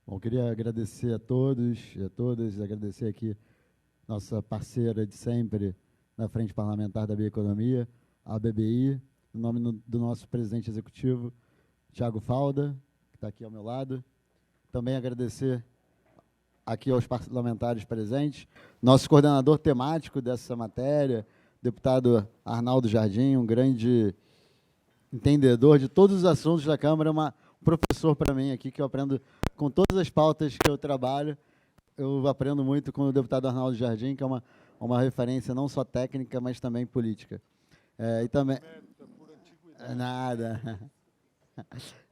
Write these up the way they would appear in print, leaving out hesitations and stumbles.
Bom, queria agradecer a todos e a todas, agradecer aqui nossa parceira de sempre na Frente Parlamentar da Bioeconomia, a BBI, em nome do nosso presidente executivo, Thiago Falda, que está aqui ao meu lado. Também agradecer aqui aos parlamentares presentes, nosso coordenador temático dessa matéria, deputado Arnaldo Jardim, um grande entendedor de todos os assuntos da Câmara, um professor para mim aqui, que eu aprendo com todas as pautas que eu trabalho. Eu aprendo muito com o deputado Arnaldo Jardim, que é uma referência não só técnica, mas também política. E também... Nada.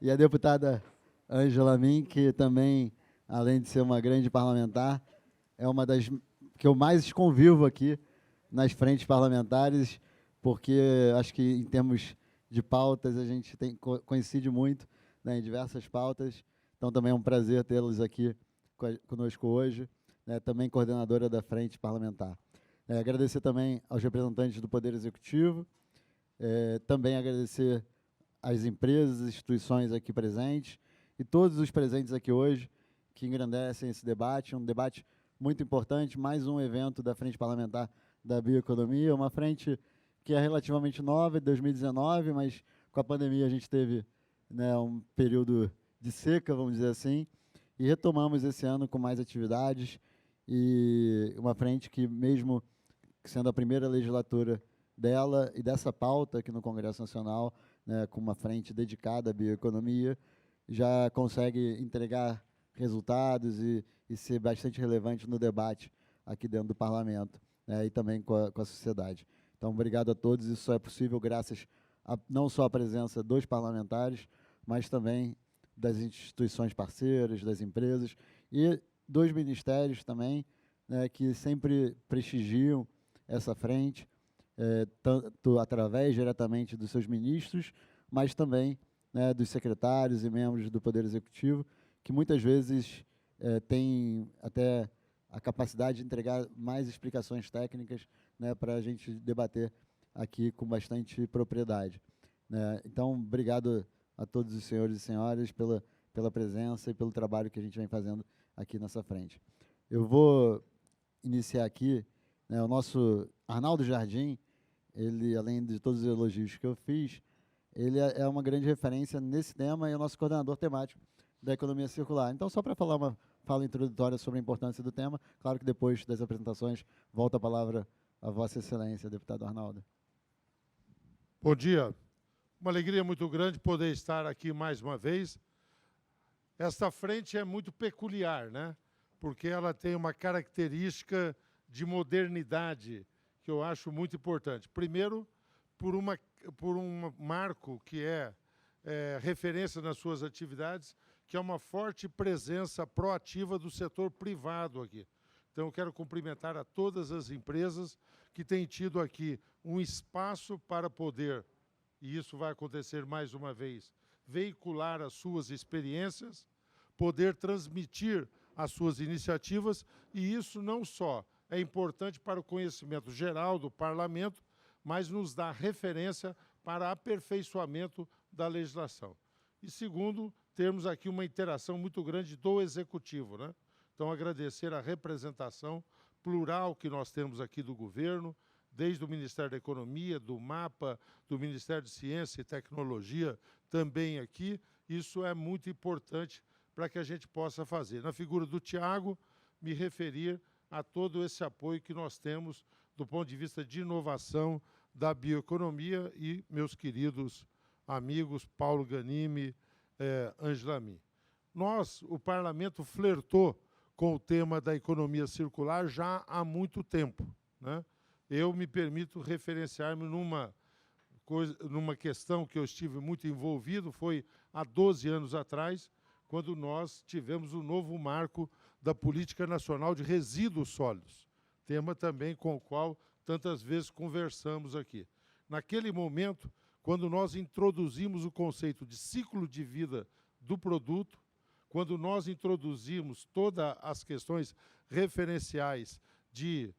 E a deputada Ângela Min, que também, além de ser uma grande parlamentar, é uma das que eu mais convivo aqui nas frentes parlamentares, porque acho que em termos de pautas a gente coincide muito, né, em diversas pautas. Então também é um prazer tê-los aqui conosco hoje, né, também coordenadora da Frente Parlamentar. Agradecer também aos representantes do Poder Executivo, também agradecer às empresas, instituições aqui presentes e todos os presentes aqui hoje que engrandecem esse debate, um debate muito importante, mais um evento da Frente Parlamentar da Bioeconomia, uma frente que é relativamente nova, de 2019, mas com a pandemia a gente teve, né, um período de seca, vamos dizer assim, e retomamos esse ano com mais atividades, e uma frente que, mesmo sendo a primeira legislatura dela e dessa pauta aqui no Congresso Nacional, né, com uma frente dedicada à bioeconomia, já consegue entregar resultados e ser bastante relevante no debate aqui dentro do Parlamento, né, e também com a sociedade. Então, obrigado a todos. Isso só é possível graças não só à presença dos parlamentares, mas também das instituições parceiras, das empresas e dos ministérios também, né, que sempre prestigiam essa frente, tanto através diretamente dos seus ministros, mas também, né, dos secretários e membros do Poder Executivo, que muitas vezes têm até a capacidade de entregar mais explicações técnicas, né, para a gente debater aqui com bastante propriedade, né. Então, obrigado a todos os senhores e senhoras pela presença e pelo trabalho que a gente vem fazendo aqui nessa frente. Eu vou iniciar aqui, né, o nosso Arnaldo Jardim, ele, além de todos os elogios que eu fiz, ele é uma grande referência nesse tema e é o nosso coordenador temático da economia circular. Então, só para falar uma fala introdutória sobre a importância do tema, claro que depois das apresentações, volta a palavra a Vossa Excelência, deputado Arnaldo. Bom dia. Uma alegria muito grande poder estar aqui mais uma vez. Esta frente é muito peculiar, né? Porque ela tem uma característica de modernidade que eu acho muito importante. Primeiro, por um marco que é referência nas suas atividades, que é uma forte presença proativa do setor privado aqui. Então, eu quero cumprimentar a todas as empresas que têm tido aqui um espaço para poder, e isso vai acontecer mais uma vez, veicular as suas experiências, poder transmitir as suas iniciativas, e isso não só é importante para o conhecimento geral do Parlamento, mas nos dá referência para aperfeiçoamento da legislação. E segundo, termos aqui uma interação muito grande do Executivo, né? Então, agradecer a representação plural que nós temos aqui do governo, desde o Ministério da Economia, do MAPA, do Ministério de Ciência e Tecnologia, também aqui. Isso é muito importante para que a gente possa fazer. Na figura do Thiago, me referir a todo esse apoio que nós temos do ponto de vista de inovação da bioeconomia e meus queridos amigos Paulo Ganimi, Ângela Min. Nós, o Parlamento, flertou com o tema da economia circular já há muito tempo, né? Eu me permito referenciar-me numa questão que eu estive muito envolvido, foi há 12 anos atrás, quando nós tivemos o novo marco da Política Nacional de Resíduos Sólidos, tema também com o qual tantas vezes conversamos aqui. Naquele momento, quando nós introduzimos o conceito de ciclo de vida do produto, quando nós introduzimos todas as questões referenciais de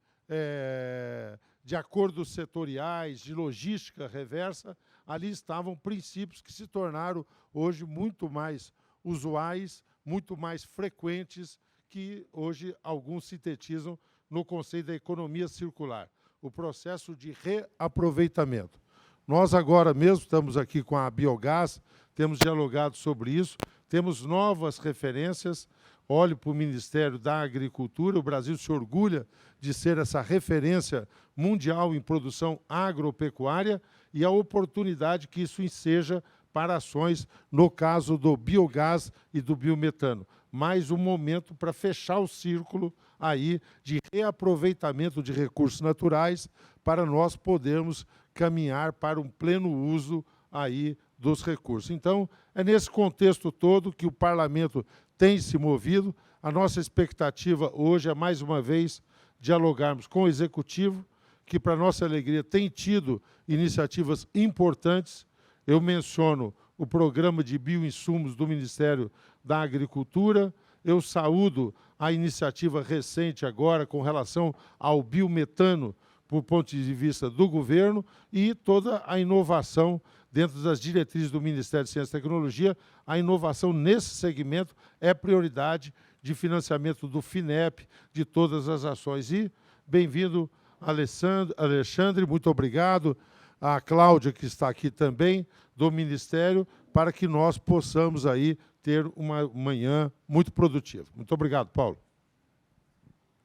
acordos setoriais, de logística reversa, ali estavam princípios que se tornaram hoje muito mais usuais, muito mais frequentes que hoje alguns sintetizam no conceito da economia circular, o processo de reaproveitamento. Nós agora mesmo estamos aqui com a biogás, temos dialogado sobre isso, temos novas referências. Olho para o Ministério da Agricultura, o Brasil se orgulha de ser essa referência mundial em produção agropecuária e a oportunidade que isso enseja para ações, no caso do biogás e do biometano. Mais um momento para fechar o círculo aí de reaproveitamento de recursos naturais para nós podermos caminhar para um pleno uso aí dos recursos. Então, é nesse contexto todo que o Parlamento tem se movido. A nossa expectativa hoje é, mais uma vez, dialogarmos com o Executivo, que, para nossa alegria, tem tido iniciativas importantes. Eu menciono o programa de bioinsumos do Ministério da Agricultura. Eu saúdo a iniciativa recente agora com relação ao biometano, por ponto de vista do governo, e toda a inovação dentro das diretrizes do Ministério de Ciência e Tecnologia. A inovação nesse segmento é prioridade de financiamento do FINEP, de todas as ações. E bem-vindo, Alexandre, muito obrigado. A Cláudia, que está aqui também, do Ministério, para que nós possamos aí ter uma manhã muito produtiva. Muito obrigado, Paulo.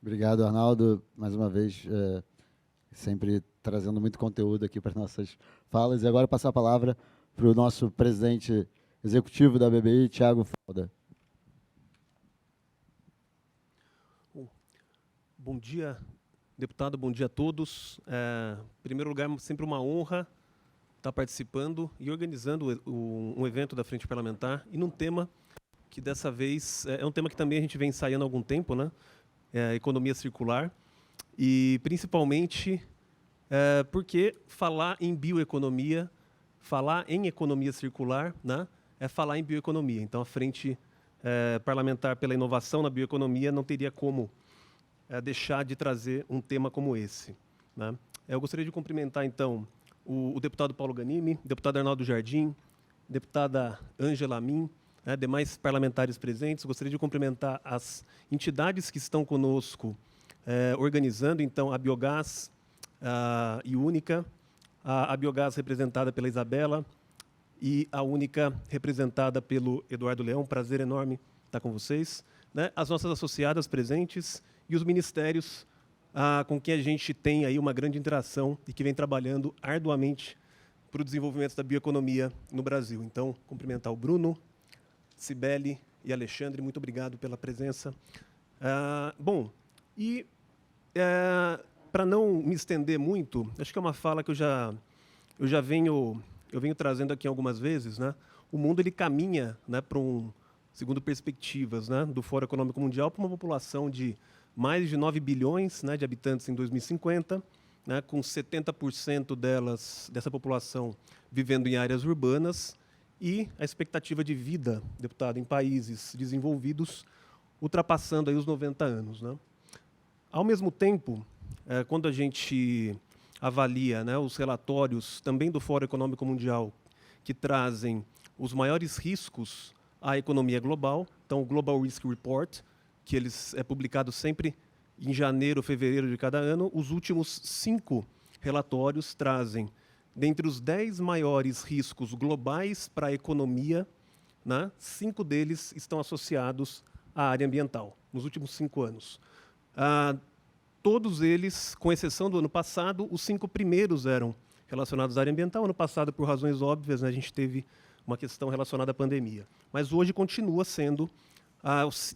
Obrigado, Arnaldo, mais uma vez, sempre trazendo muito conteúdo aqui para as nossas falas. E agora passar a palavra para o nosso presidente executivo da BBI, Thiago Falda. Bom dia, deputado, bom dia a todos. Em primeiro lugar, sempre uma honra estar participando e organizando um evento da Frente Parlamentar e num tema que, dessa vez, é um tema que também a gente vem ensaiando há algum tempo, né? A economia circular, e principalmente porque falar em bioeconomia, falar em economia circular, né, é falar em bioeconomia. Então, a Frente Parlamentar pela Inovação na Bioeconomia não teria como deixar de trazer um tema como esse, né? Eu gostaria de cumprimentar, então, o deputado Paulo Ganimi, deputado Arnaldo Jardim, deputada Ângela Amin, demais parlamentares presentes. Gostaria de cumprimentar as entidades que estão conosco organizando, então, a Biogás e Única, a Biogás representada pela Isabela e a Única representada pelo Eduardo Leão. Prazer enorme estar com vocês, né? As nossas associadas presentes e os ministérios com quem a gente tem aí uma grande interação e que vem trabalhando arduamente para o desenvolvimento da bioeconomia no Brasil. Então, cumprimentar o Bruno, Cibele e Alexandre, muito obrigado pela presença. Para não me estender muito, acho que é uma fala que eu já venho trazendo aqui algumas vezes, né? O mundo ele caminha, né, para segundo perspectivas, né, do Fórum Econômico Mundial, para uma população de mais de 9 bilhões, né, de habitantes em 2050, né, com 70% dessa população vivendo em áreas urbanas, e a expectativa de vida, deputado, em países desenvolvidos, ultrapassando aí os 90 anos. Né? Ao mesmo tempo, quando a gente avalia, né, os relatórios também do Fórum Econômico Mundial, que trazem os maiores riscos à economia global, então o Global Risk Report, que é publicado sempre em janeiro, fevereiro de cada ano, os últimos 5 relatórios trazem, dentre os 10 maiores riscos globais para a economia, né, 5 deles estão associados à área ambiental, nos últimos 5 anos. Todos eles, com exceção do ano passado, os 5 primeiros eram relacionados à área ambiental. Ano passado, por razões óbvias, né, a gente teve uma questão relacionada à pandemia. Mas hoje continua sendo,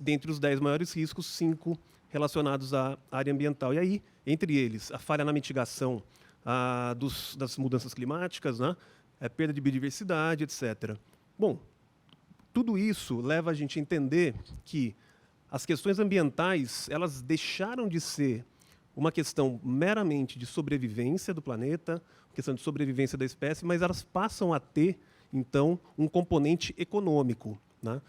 dentre os 10 maiores riscos, 5 relacionados à área ambiental. E aí, entre eles, a falha na mitigação das mudanças climáticas, né, perda de biodiversidade, etc. Bom, tudo isso leva a gente a entender que as questões ambientais, elas deixaram de ser uma questão meramente de sobrevivência do planeta, questão de sobrevivência da espécie, mas elas passam a ter, então, um componente econômico, né?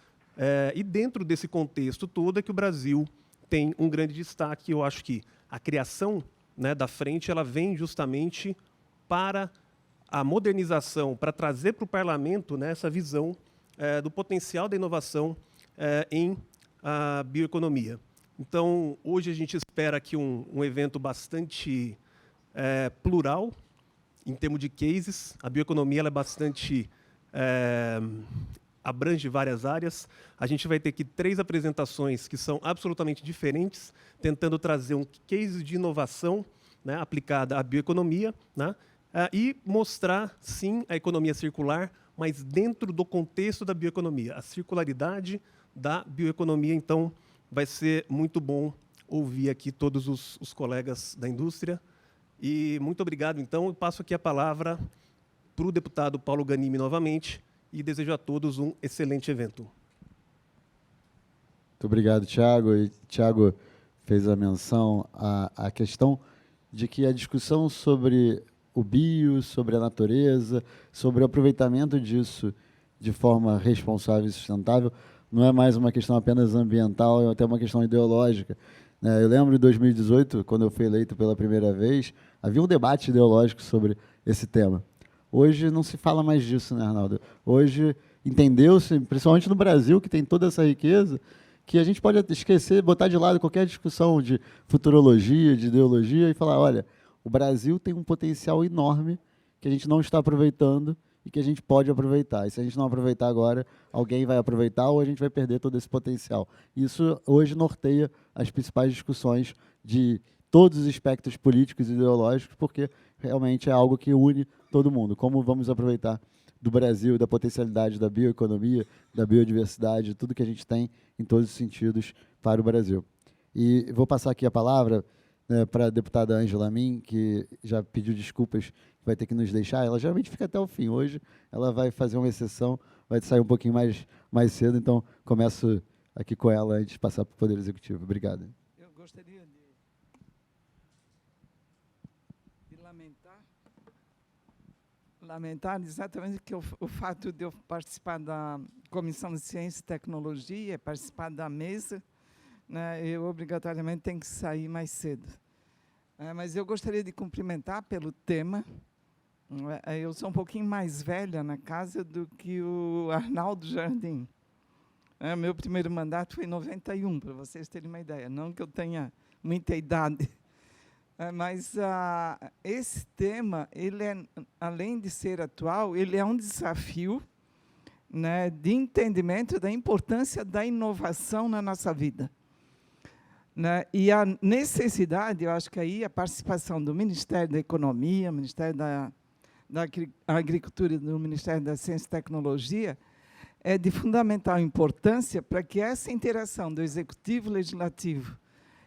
E dentro desse contexto todo é que o Brasil tem um grande destaque. Eu acho que a criação, né, da frente ela vem justamente para a modernização, para trazer para o parlamento, né, essa visão do potencial da inovação em bioeconomia. Então, hoje a gente espera aqui um evento bastante plural, em termos de cases. A bioeconomia ela é bastante... abrange várias áreas. A gente vai ter aqui 3 apresentações que são absolutamente diferentes, tentando trazer um case de inovação, né, aplicada à bioeconomia, né, e mostrar, sim, a economia circular, mas dentro do contexto da bioeconomia, a circularidade da bioeconomia. Então, vai ser muito bom ouvir aqui todos os colegas da indústria. E muito obrigado. Então, eu passo aqui a palavra para o deputado Paulo Ganimi novamente, e desejo a todos um excelente evento. Muito obrigado, Tiago. E Tiago fez a menção à questão de que a discussão sobre o bio, sobre a natureza, sobre o aproveitamento disso de forma responsável e sustentável, não é mais uma questão apenas ambiental, é até uma questão ideológica. Eu lembro, em 2018, quando eu fui eleito pela primeira vez, havia um debate ideológico sobre esse tema. Hoje não se fala mais disso, né, Arnaldo? Hoje entendeu-se, principalmente no Brasil, que tem toda essa riqueza, que a gente pode esquecer, botar de lado qualquer discussão de futurologia, de ideologia, e falar, olha, o Brasil tem um potencial enorme que a gente não está aproveitando e que a gente pode aproveitar. E se a gente não aproveitar agora, alguém vai aproveitar ou a gente vai perder todo esse potencial. Isso hoje norteia as principais discussões de todos os espectros políticos e ideológicos, porque realmente é algo que une todo mundo. Como vamos aproveitar do Brasil, da potencialidade da bioeconomia, da biodiversidade, tudo que a gente tem em todos os sentidos para o Brasil. E vou passar aqui a palavra para a deputada Ângela Amin, que já pediu desculpas, vai ter que nos deixar. Ela geralmente fica até o fim. Hoje ela vai fazer uma exceção, vai sair um pouquinho mais cedo, então começo aqui com ela antes de passar para o Poder Executivo. Obrigado. Eu gostaria de lamentar exatamente que o fato de eu participar da Comissão de Ciência e Tecnologia, participar da mesa, né, eu obrigatoriamente tenho que sair mais cedo. Mas eu gostaria de cumprimentar pelo tema. Eu sou um pouquinho mais velha na casa do que o Arnaldo Jardim. Meu primeiro mandato foi em 91, para vocês terem uma ideia. Não que eu tenha muita idade. Mas esse tema, ele além de ser atual, ele é um desafio, né, de entendimento da importância da inovação na nossa vida. Né? E a necessidade, eu acho que aí a participação do Ministério da Economia, Ministério da Agricultura e do Ministério da Ciência e Tecnologia é de fundamental importância para que essa interação do Executivo, Legislativo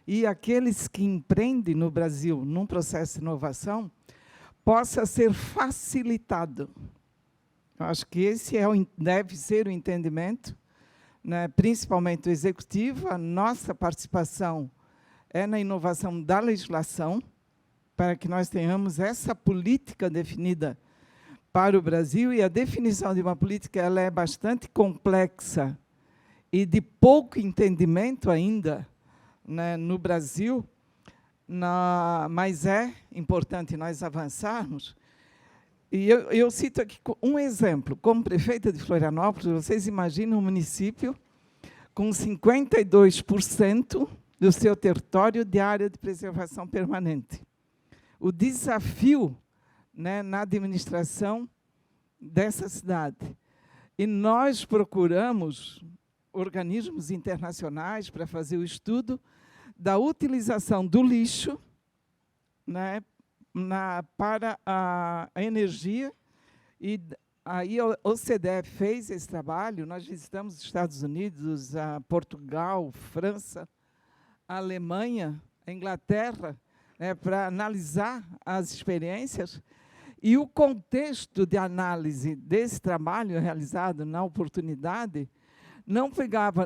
e aqueles que empreendem no Brasil num processo de inovação possa ser facilitado. Eu acho que esse deve ser o entendimento, né, principalmente do Executivo. A nossa participação é na inovação da legislação, para que nós tenhamos essa política definida para o Brasil, e a definição de uma política ela é bastante complexa e de pouco entendimento ainda, né, no Brasil, mas é importante nós avançarmos. E eu cito aqui um exemplo. Como prefeita de Florianópolis, vocês imaginam um município com 52% do seu território de área de preservação permanente. O desafio, né, na administração dessa cidade. E nós procuramos organismos internacionais para fazer o estudo da utilização do lixo, né, para a energia. E aí a OCDE fez esse trabalho. Nós visitamos os Estados Unidos, Portugal, França, a Alemanha, a Inglaterra, para analisar as experiências. E o contexto de análise desse trabalho realizado na oportunidade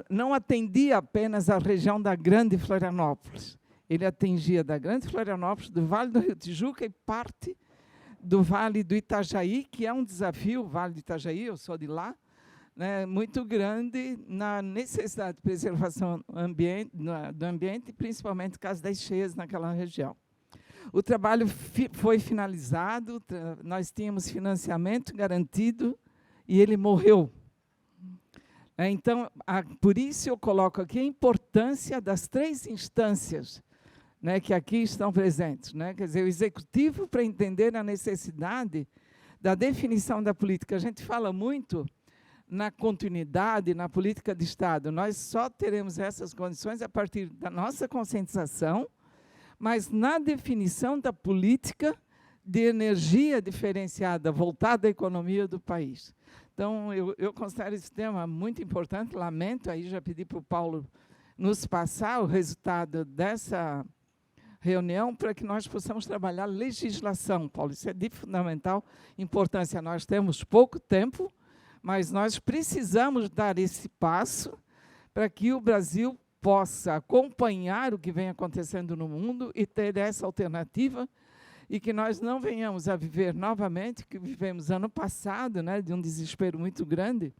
não atendia apenas a região da Grande Florianópolis. Ele atingia da Grande Florianópolis, do Vale do Rio Tijuca e parte do Vale do Itajaí, que é um desafio, o Vale do Itajaí, eu sou de lá, né, muito grande na necessidade de preservação do ambiente, principalmente por causa das cheias naquela região. O trabalho foi finalizado, nós tínhamos financiamento garantido e ele morreu. Então, por isso eu coloco aqui a importância das 3 instâncias, né, que aqui estão presentes, né? Quer dizer, o executivo para entender a necessidade da definição da política. A gente fala muito na continuidade, na política de Estado. Nós só teremos essas condições a partir da nossa conscientização, mas na definição da política de energia diferenciada, voltada à economia do país. Então, eu considero esse tema muito importante, lamento, aí já pedi para o Paulo nos passar o resultado dessa reunião para que nós possamos trabalhar legislação, Paulo. Isso é de fundamental importância. Nós temos pouco tempo, mas nós precisamos dar esse passo para que o Brasil possa acompanhar o que vem acontecendo no mundo e ter essa alternativa e que nós não venhamos a viver novamente o que vivemos ano passado, né, de um desespero muito grande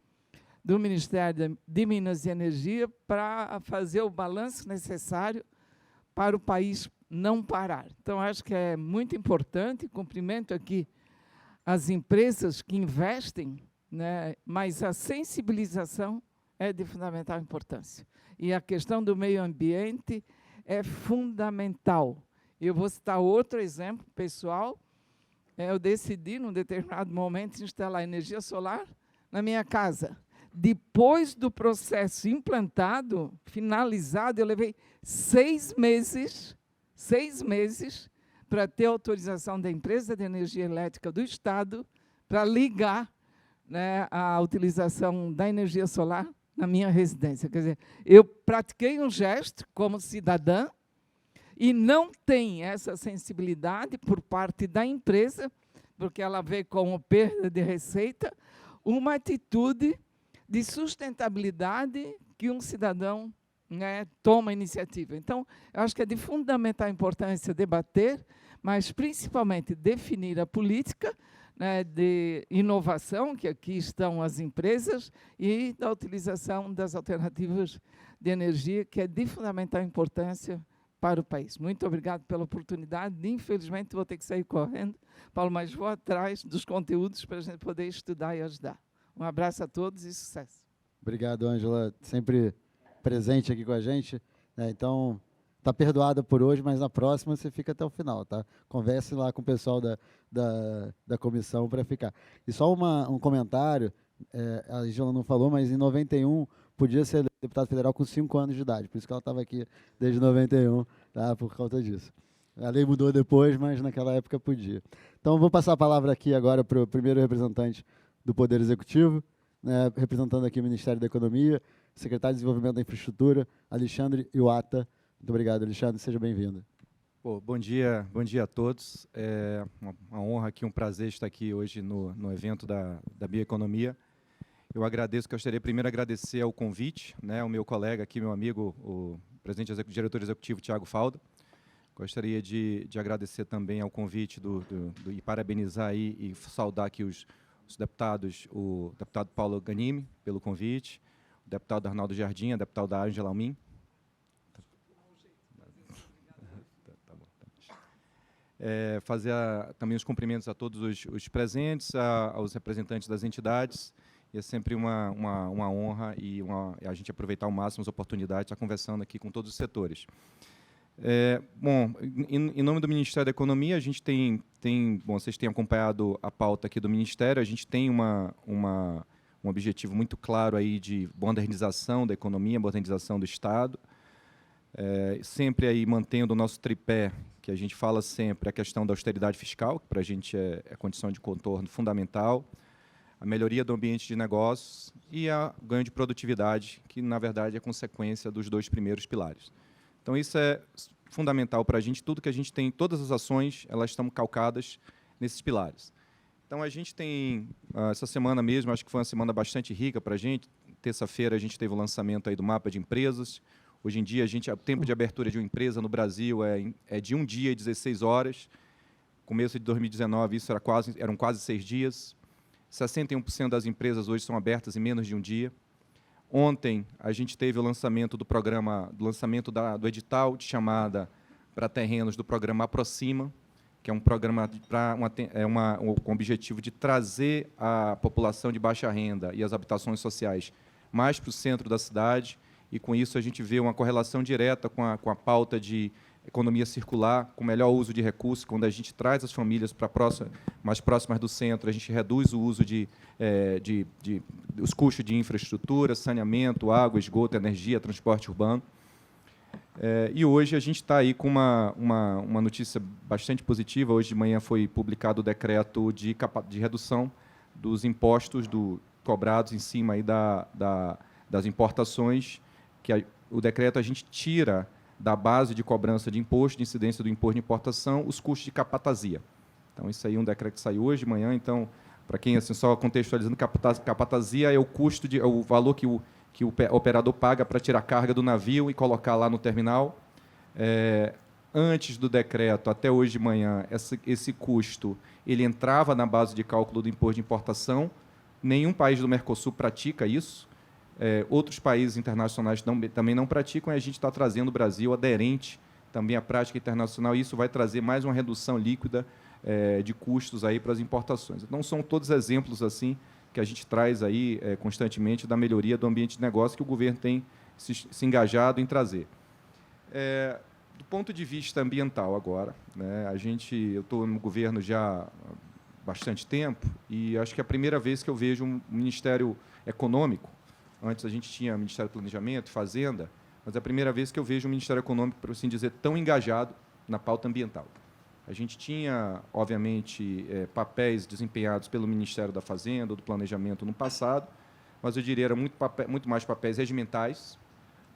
do Ministério de Minas e Energia para fazer o balanço necessário para o país não parar. Então, acho que é muito importante, cumprimento aqui as empresas que investem, né, mas a sensibilização é de fundamental importância. E a questão do meio ambiente é fundamental. Eu vou citar outro exemplo pessoal. Eu decidi, num determinado momento, instalar energia solar na minha casa. Depois do processo implantado, finalizado, eu levei 6 meses para ter autorização da empresa de energia elétrica do Estado para ligar, né, a utilização da energia solar na minha residência. Quer dizer, eu pratiquei um gesto como cidadã e não tem essa sensibilidade por parte da empresa, porque ela vê como perda de receita, uma atitude de sustentabilidade que um cidadão, né, toma iniciativa. Então, eu acho que é de fundamental importância debater, mas principalmente definir a política, né, de inovação, que aqui estão as empresas, e da utilização das alternativas de energia, que é de fundamental importância para o país. Muito obrigado pela oportunidade. Infelizmente, vou ter que sair correndo, Paulo, mas vou atrás dos conteúdos para a gente poder estudar e ajudar. Um abraço a todos e sucesso. Obrigado, Ângela, sempre presente aqui com a gente. Então, está perdoada por hoje, mas na próxima você fica até o final, tá? Converse lá com o pessoal da comissão para ficar. E só um comentário, a Ângela não falou, mas em 91 podia ser deputado federal com 5 anos de idade, por isso que ela estava aqui desde 91, tá? Por causa disso. A lei mudou depois, mas naquela época podia. Então, vou passar a palavra aqui agora para o primeiro representante do Poder Executivo, né, representando aqui o Ministério da Economia, secretário de Desenvolvimento da Infraestrutura, Alexandre Iwata. Muito obrigado, Alexandre, seja bem-vindo. Bom dia a todos. É uma honra aqui, um prazer estar aqui hoje no evento da Bioeconomia. Eu gostaria primeiro de agradecer ao convite, né, ao meu colega aqui, meu amigo, o diretor executivo, Tiago Falda. Gostaria de agradecer também ao convite e parabenizar aí e saudar aqui os deputados, o deputado Paulo Ganimi, pelo convite, o deputado Arnaldo Jardim, a deputada Ângela Almin. Fazer também os cumprimentos a todos os presentes, aos representantes das entidades. E é sempre uma honra e a gente aproveitar ao máximo as oportunidades de estar conversando aqui com todos os setores. Bom, em nome do Ministério da Economia, a gente bom, vocês têm acompanhado a pauta aqui do Ministério, a gente tem um objetivo muito claro aí de modernização da economia, modernização do Estado, sempre aí mantendo o nosso tripé, que a gente fala sempre, a questão da austeridade fiscal, que para a gente é condição de contorno fundamental, a melhoria do ambiente de negócios e o ganho de produtividade, que, na verdade, é consequência dos 2 primeiros pilares. Então, isso é fundamental para a gente. Tudo que a gente tem, todas as ações, elas estão calcadas nesses pilares. Então, a gente tem, essa semana mesmo, acho que foi uma semana bastante rica para a gente. Terça-feira, a gente teve o lançamento aí do mapa de empresas. Hoje em dia, o tempo de abertura de uma empresa no Brasil é de 1 dia e 16 horas. Começo de 2019, isso eram quase 6 dias. 61% das empresas hoje são abertas em menos de 1 dia. Ontem, a gente teve o lançamento do programa, do edital de chamada para terrenos do programa Aproxima, que é um programa com o objetivo de trazer a população de baixa renda e as habitações sociais mais para o centro da cidade, e com isso a gente vê uma correlação direta com a pauta de economia circular, com melhor uso de recursos. Quando a gente traz as famílias para mais próximas do centro, a gente reduz o uso os custos de infraestrutura, saneamento, água, esgoto, energia, transporte urbano. E hoje a gente está aí com uma notícia bastante positiva. Hoje de manhã foi publicado o decreto de redução dos impostos cobrados em cima aí das importações, que o decreto a gente tira da base de cobrança de imposto, de incidência do imposto de importação, os custos de capatazia. Então, isso aí é um decreto que saiu hoje de manhã. Então, para quem, assim, só contextualizando, capatazia é o custo, é o valor que o operador paga para tirar a carga do navio e colocar lá no terminal. Antes do decreto, até hoje de manhã, esse custo ele entrava na base de cálculo do imposto de importação. Nenhum país do Mercosul pratica isso. Outros países internacionais também não praticam, e a gente está trazendo o Brasil aderente também à prática internacional, e isso vai trazer mais uma redução líquida de custos aí para as importações. Então, são todos exemplos assim que a gente traz aí constantemente da melhoria do ambiente de negócio que o governo tem se engajado em trazer. Do ponto de vista ambiental agora, né, eu estou no governo já há bastante tempo, e acho que é a primeira vez que eu vejo um Ministério Econômico. Antes a gente tinha Ministério do Planejamento, Fazenda, mas é a primeira vez que eu vejo um Ministério Econômico, por assim dizer, tão engajado na pauta ambiental. A gente tinha, obviamente, papéis desempenhados pelo Ministério da Fazenda, do Planejamento no passado, mas eu diria era muito mais papéis regimentais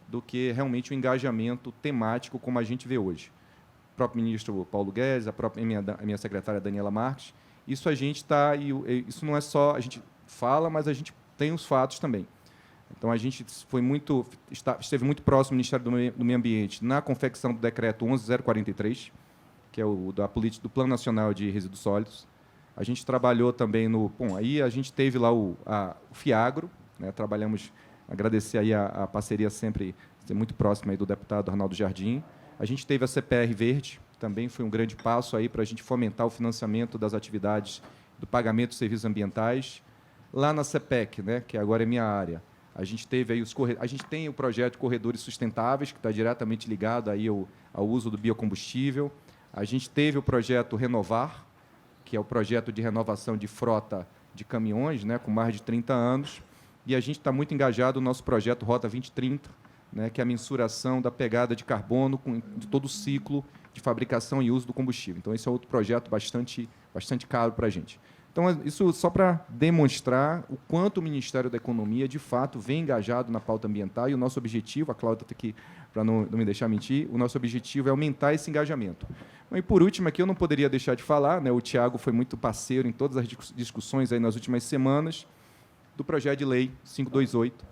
do que realmente o engajamento temático como a gente vê hoje. O próprio ministro Paulo Guedes, a minha secretária Daniela Marques, isso a gente está, isso não é só a gente fala, mas a gente tem os fatos também. Então, a gente esteve muito próximo do Ministério do Meio Ambiente na confecção do decreto 11.043, que é do Plano Nacional de Resíduos Sólidos. A gente trabalhou também aí a gente teve lá o FIAGRO, né, agradecer aí a parceria sempre muito próxima aí do deputado Arnaldo Jardim. A gente teve a CPR Verde, também foi um grande passo aí para a gente fomentar o financiamento das atividades do pagamento de serviços ambientais. Lá na CPEC, né, que agora é minha área, a gente teve aí a gente tem o projeto de Corredores Sustentáveis, que está diretamente ligado aí ao uso do biocombustível. A gente teve o projeto Renovar, que é o projeto de renovação de frota de caminhões, né, com mais de 30 anos. E a gente está muito engajado no nosso projeto Rota 2030, né, que é a mensuração da pegada de carbono de todo o ciclo de fabricação e uso do combustível. Então, esse é outro projeto bastante caro para a gente. Então, isso só para demonstrar o quanto o Ministério da Economia, de fato, vem engajado na pauta ambiental, e o nosso objetivo, a Cláudia está aqui para não me deixar mentir, o nosso objetivo é aumentar esse engajamento. E, por último, aqui eu não poderia deixar de falar, né, o Tiago foi muito parceiro em todas as discussões aí nas últimas semanas, do projeto de lei 528.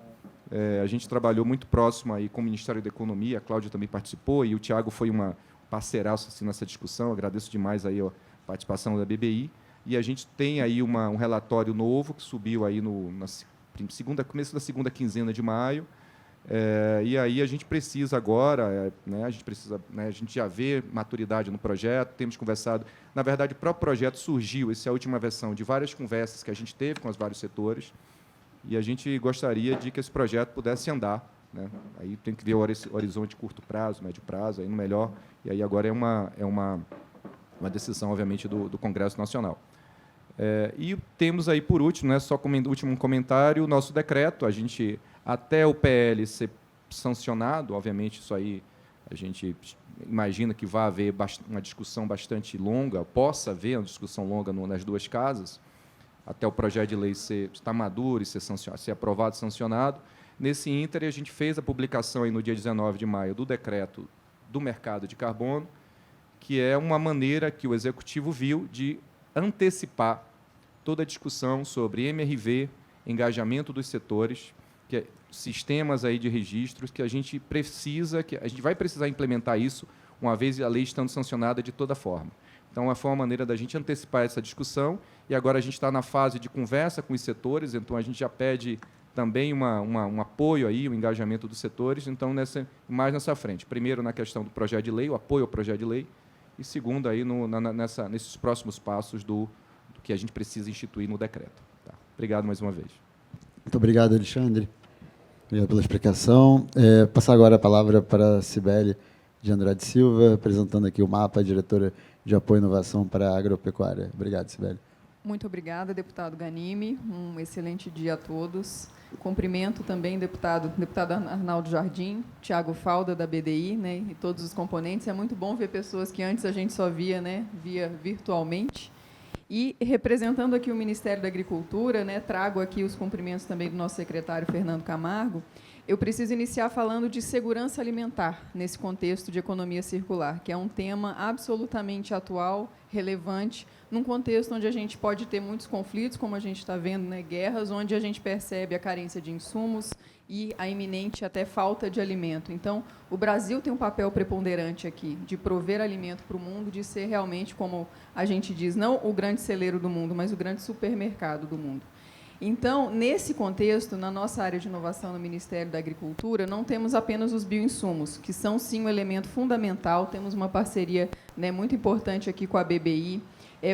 A gente trabalhou muito próximo aí com o Ministério da Economia, a Cláudia também participou, e o Tiago foi uma parceiraço assim, nessa discussão, agradeço demais aí a participação da BBI. E a gente tem aí um relatório novo que subiu aí começo da segunda quinzena de maio. E aí a gente precisa agora, a gente já vê maturidade no projeto, temos conversado. Na verdade, o próprio projeto surgiu, essa é a última versão, de várias conversas que a gente teve com os vários setores, e a gente gostaria de que esse projeto pudesse andar. Né? Aí tem que ver o horizonte de curto prazo, médio prazo, aí no melhor, e aí agora é uma decisão, obviamente, do Congresso Nacional. E temos aí, por último, né, só como último comentário, o nosso decreto. A gente, até o PL ser sancionado, obviamente, isso aí a gente imagina que vai haver uma discussão bastante longa, possa haver uma discussão longa nas duas casas, até o projeto de lei estar maduro e ser aprovado e sancionado. Nesse íntere, a gente fez a publicação aí no dia 19 de maio do decreto do mercado de carbono, que é uma maneira que o Executivo viu de antecipar toda a discussão sobre MRV, engajamento dos setores, sistemas aí de registros que a gente vai precisar implementar isso uma vez a lei estando sancionada de toda forma. Então, foi uma maneira da gente antecipar essa discussão, e agora a gente está na fase de conversa com os setores, então a gente já pede também um apoio aí, o engajamento dos setores, então mais nessa frente. Primeiro, na questão do projeto de lei, o apoio ao projeto de lei, e segundo, aí, nesses próximos passos do que a gente precisa instituir no decreto. Tá? Obrigado mais uma vez. Muito obrigado, Alexandre. Obrigado pela explicação. Passar agora a palavra para a Cibele de Andrade Silva, apresentando aqui o MAPA, diretora de Apoio e Inovação para a Agropecuária. Obrigado, Cibele. Muito obrigada, deputado Ganime. Um excelente dia a todos. Cumprimento também deputado Arnaldo Jardim, Tiago Falda, da BDI, né, e todos os componentes. É muito bom ver pessoas que antes a gente só via, né, via virtualmente. E, representando aqui o Ministério da Agricultura, né, trago aqui os cumprimentos também do nosso secretário Fernando Camargo. Eu preciso iniciar falando de segurança alimentar, nesse contexto de economia circular, que é um tema absolutamente atual, relevante, num contexto onde a gente pode ter muitos conflitos, como a gente está vendo, né, guerras, onde a gente percebe a carência de insumos e a iminente até falta de alimento. Então, o Brasil tem um papel preponderante aqui, de prover alimento para o mundo, de ser realmente, como a gente diz, não o grande celeiro do mundo, mas o grande supermercado do mundo. Então, nesse contexto, na nossa área de inovação no Ministério da Agricultura, não temos apenas os bioinsumos, que são, sim, um elemento fundamental. Temos uma parceria, né, muito importante aqui com a BBI.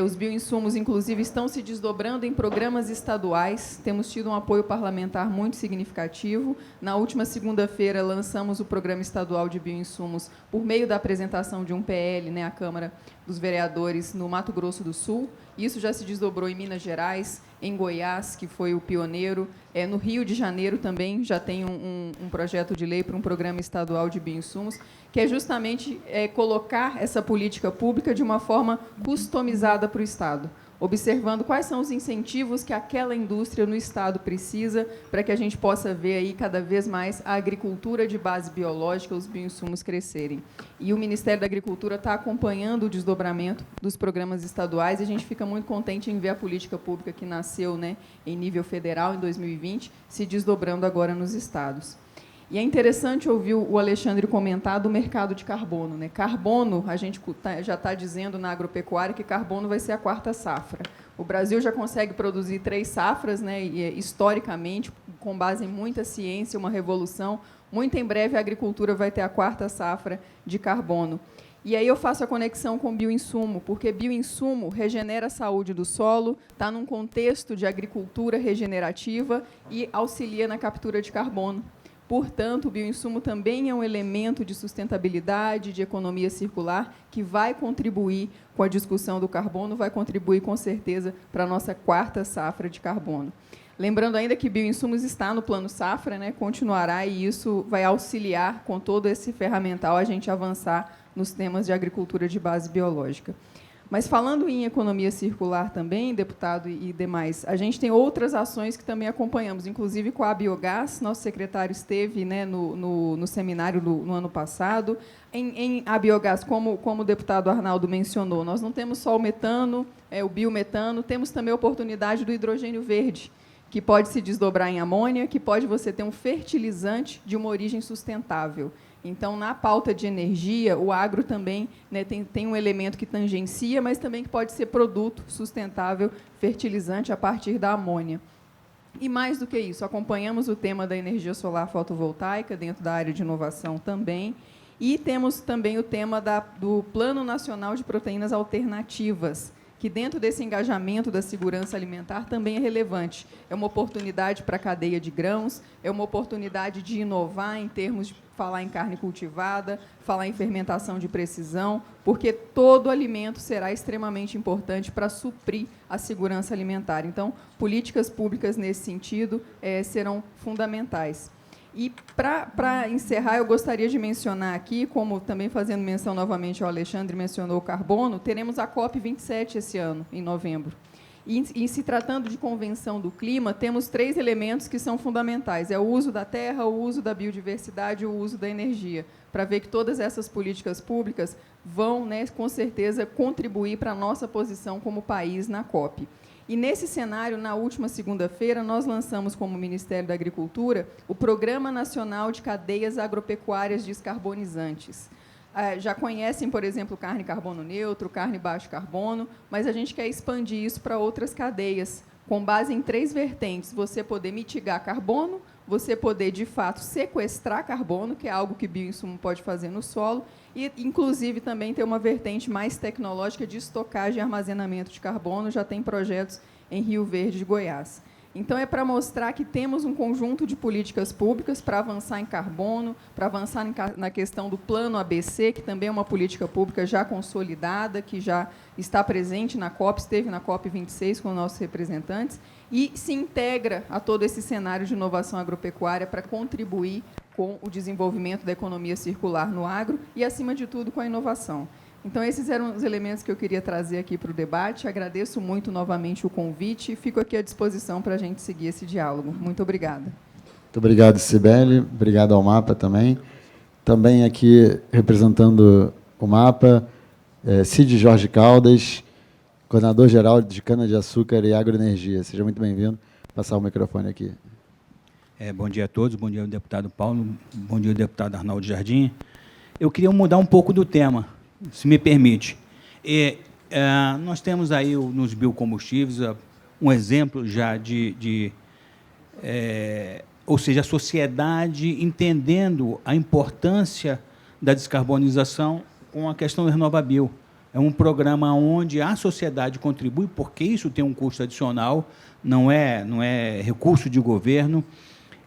Os bioinsumos, inclusive, estão se desdobrando em programas estaduais. Temos tido um apoio parlamentar muito significativo. Na última segunda-feira, lançamos o Programa Estadual de Bioinsumos por meio da apresentação de um PL, né, à Câmara dos Vereadores, no Mato Grosso do Sul. Isso já se desdobrou em Minas Gerais, em Goiás, que foi o pioneiro. No Rio de Janeiro também já tem um projeto de lei para um programa estadual de bioinsumos, que é justamente colocar essa política pública de uma forma customizada para o Estado, observando quais são os incentivos que aquela indústria no Estado precisa para que a gente possa ver aí cada vez mais a agricultura de base biológica, os bioinsumos crescerem. E o Ministério da Agricultura está acompanhando o desdobramento dos programas estaduais e a gente fica muito contente em ver a política pública que nasceu, né, em nível federal em 2020 se desdobrando agora nos estados. E é interessante ouvir o Alexandre comentar do mercado de carbono, né? Carbono, a gente já está dizendo na agropecuária que carbono vai ser a 4ª safra. O Brasil já consegue produzir 3 safras, né? E, historicamente, com base em muita ciência, uma revolução. Muito em breve, a agricultura vai ter a 4ª safra de carbono. E aí eu faço a conexão com bioinsumo, porque bioinsumo regenera a saúde do solo, está num contexto de agricultura regenerativa e auxilia na captura de carbono. Portanto, o bioinsumo também é um elemento de sustentabilidade, de economia circular, que vai contribuir com a discussão do carbono, vai contribuir, com certeza, para a nossa 4ª safra de carbono. Lembrando ainda que bioinsumos está no Plano Safra, né, continuará, e isso vai auxiliar, com todo esse ferramental, a gente avançar nos temas de agricultura de base biológica. Mas, falando em economia circular também, deputado e demais, a gente tem outras ações que também acompanhamos, inclusive com a Biogás. Nosso secretário esteve, né, no seminário no ano passado. Em a Biogás, como o deputado Arnaldo mencionou, nós não temos só o metano, o biometano, temos também a oportunidade do hidrogênio verde, que pode se desdobrar em amônia, que pode você ter um fertilizante de uma origem sustentável. Então, na pauta de energia, o agro também, né, tem um elemento que tangencia, mas também que pode ser produto sustentável, fertilizante, a partir da amônia. E, mais do que isso, acompanhamos o tema da energia solar fotovoltaica, dentro da área de inovação também, e temos também o tema do Plano Nacional de Proteínas Alternativas, que, dentro desse engajamento da segurança alimentar, também é relevante. É uma oportunidade para a cadeia de grãos, é uma oportunidade de inovar em termos de falar em carne cultivada, falar em fermentação de precisão, porque todo alimento será extremamente importante para suprir a segurança alimentar. Então, políticas públicas nesse sentido serão fundamentais. E, para encerrar, eu gostaria de mencionar aqui, como também fazendo menção novamente ao Alexandre, mencionou o carbono, teremos a COP27 esse ano, em novembro. E se tratando de convenção do clima, temos 3 elementos que são fundamentais. É o uso da terra, o uso da biodiversidade e o uso da energia, para ver que todas essas políticas públicas vão, né, com certeza, contribuir para a nossa posição como país na COP. E, nesse cenário, na última segunda-feira, nós lançamos, como Ministério da Agricultura, o Programa Nacional de Cadeias Agropecuárias Descarbonizantes. Já conhecem, por exemplo, carne carbono neutro, carne baixo carbono, mas a gente quer expandir isso para outras cadeias, com base em 3 vertentes: você poder mitigar carbono, você poder, de fato, sequestrar carbono, que é algo que bioinsumo pode fazer no solo, e, inclusive, também ter uma vertente mais tecnológica de estocagem e armazenamento de carbono. Já tem projetos em Rio Verde, de Goiás. Então, é para mostrar que temos um conjunto de políticas públicas para avançar em carbono, para avançar na questão do plano ABC, que também é uma política pública já consolidada, que já está presente na COP, esteve na COP26 com nossos representantes, e se integra a todo esse cenário de inovação agropecuária para contribuir com o desenvolvimento da economia circular no agro e, acima de tudo, com a inovação. Então, esses eram os elementos que eu queria trazer aqui para o debate. Agradeço muito novamente o convite e fico aqui à disposição para a gente seguir esse diálogo. Muito obrigada. Muito obrigado, Cibele. Obrigado ao MAPA também. Também aqui, representando o MAPA, Cid Jorge Caldas, coordenador-geral de Cana-de-Açúcar e Agroenergia. Seja muito bem-vindo. Vou passar o microfone aqui. Bom dia a todos. Bom dia ao deputado Paulo. Bom dia ao deputado Arnaldo Jardim. Eu queria mudar um pouco do tema, se me permite. Nós temos aí nos biocombustíveis um exemplo já ou seja, a sociedade entendendo a importância da descarbonização com a questão do RenovaBio. É um programa onde a sociedade contribui, porque isso tem um custo adicional, não é recurso de governo.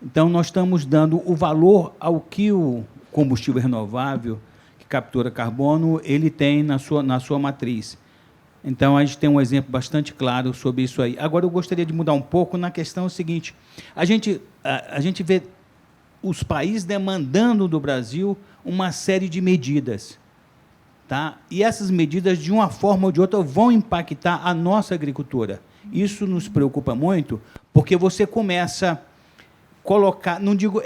Então, nós estamos dando o valor ao que o combustível renovável captura carbono, ele tem na sua matriz. Então, a gente tem um exemplo bastante claro sobre isso aí. Agora, eu gostaria de mudar um pouco na questão seguinte. A gente vê os países demandando do Brasil uma série de medidas. Tá? E essas medidas, de uma forma ou de outra, vão impactar a nossa agricultura. Isso nos preocupa muito, porque você começa a colocar, não digo,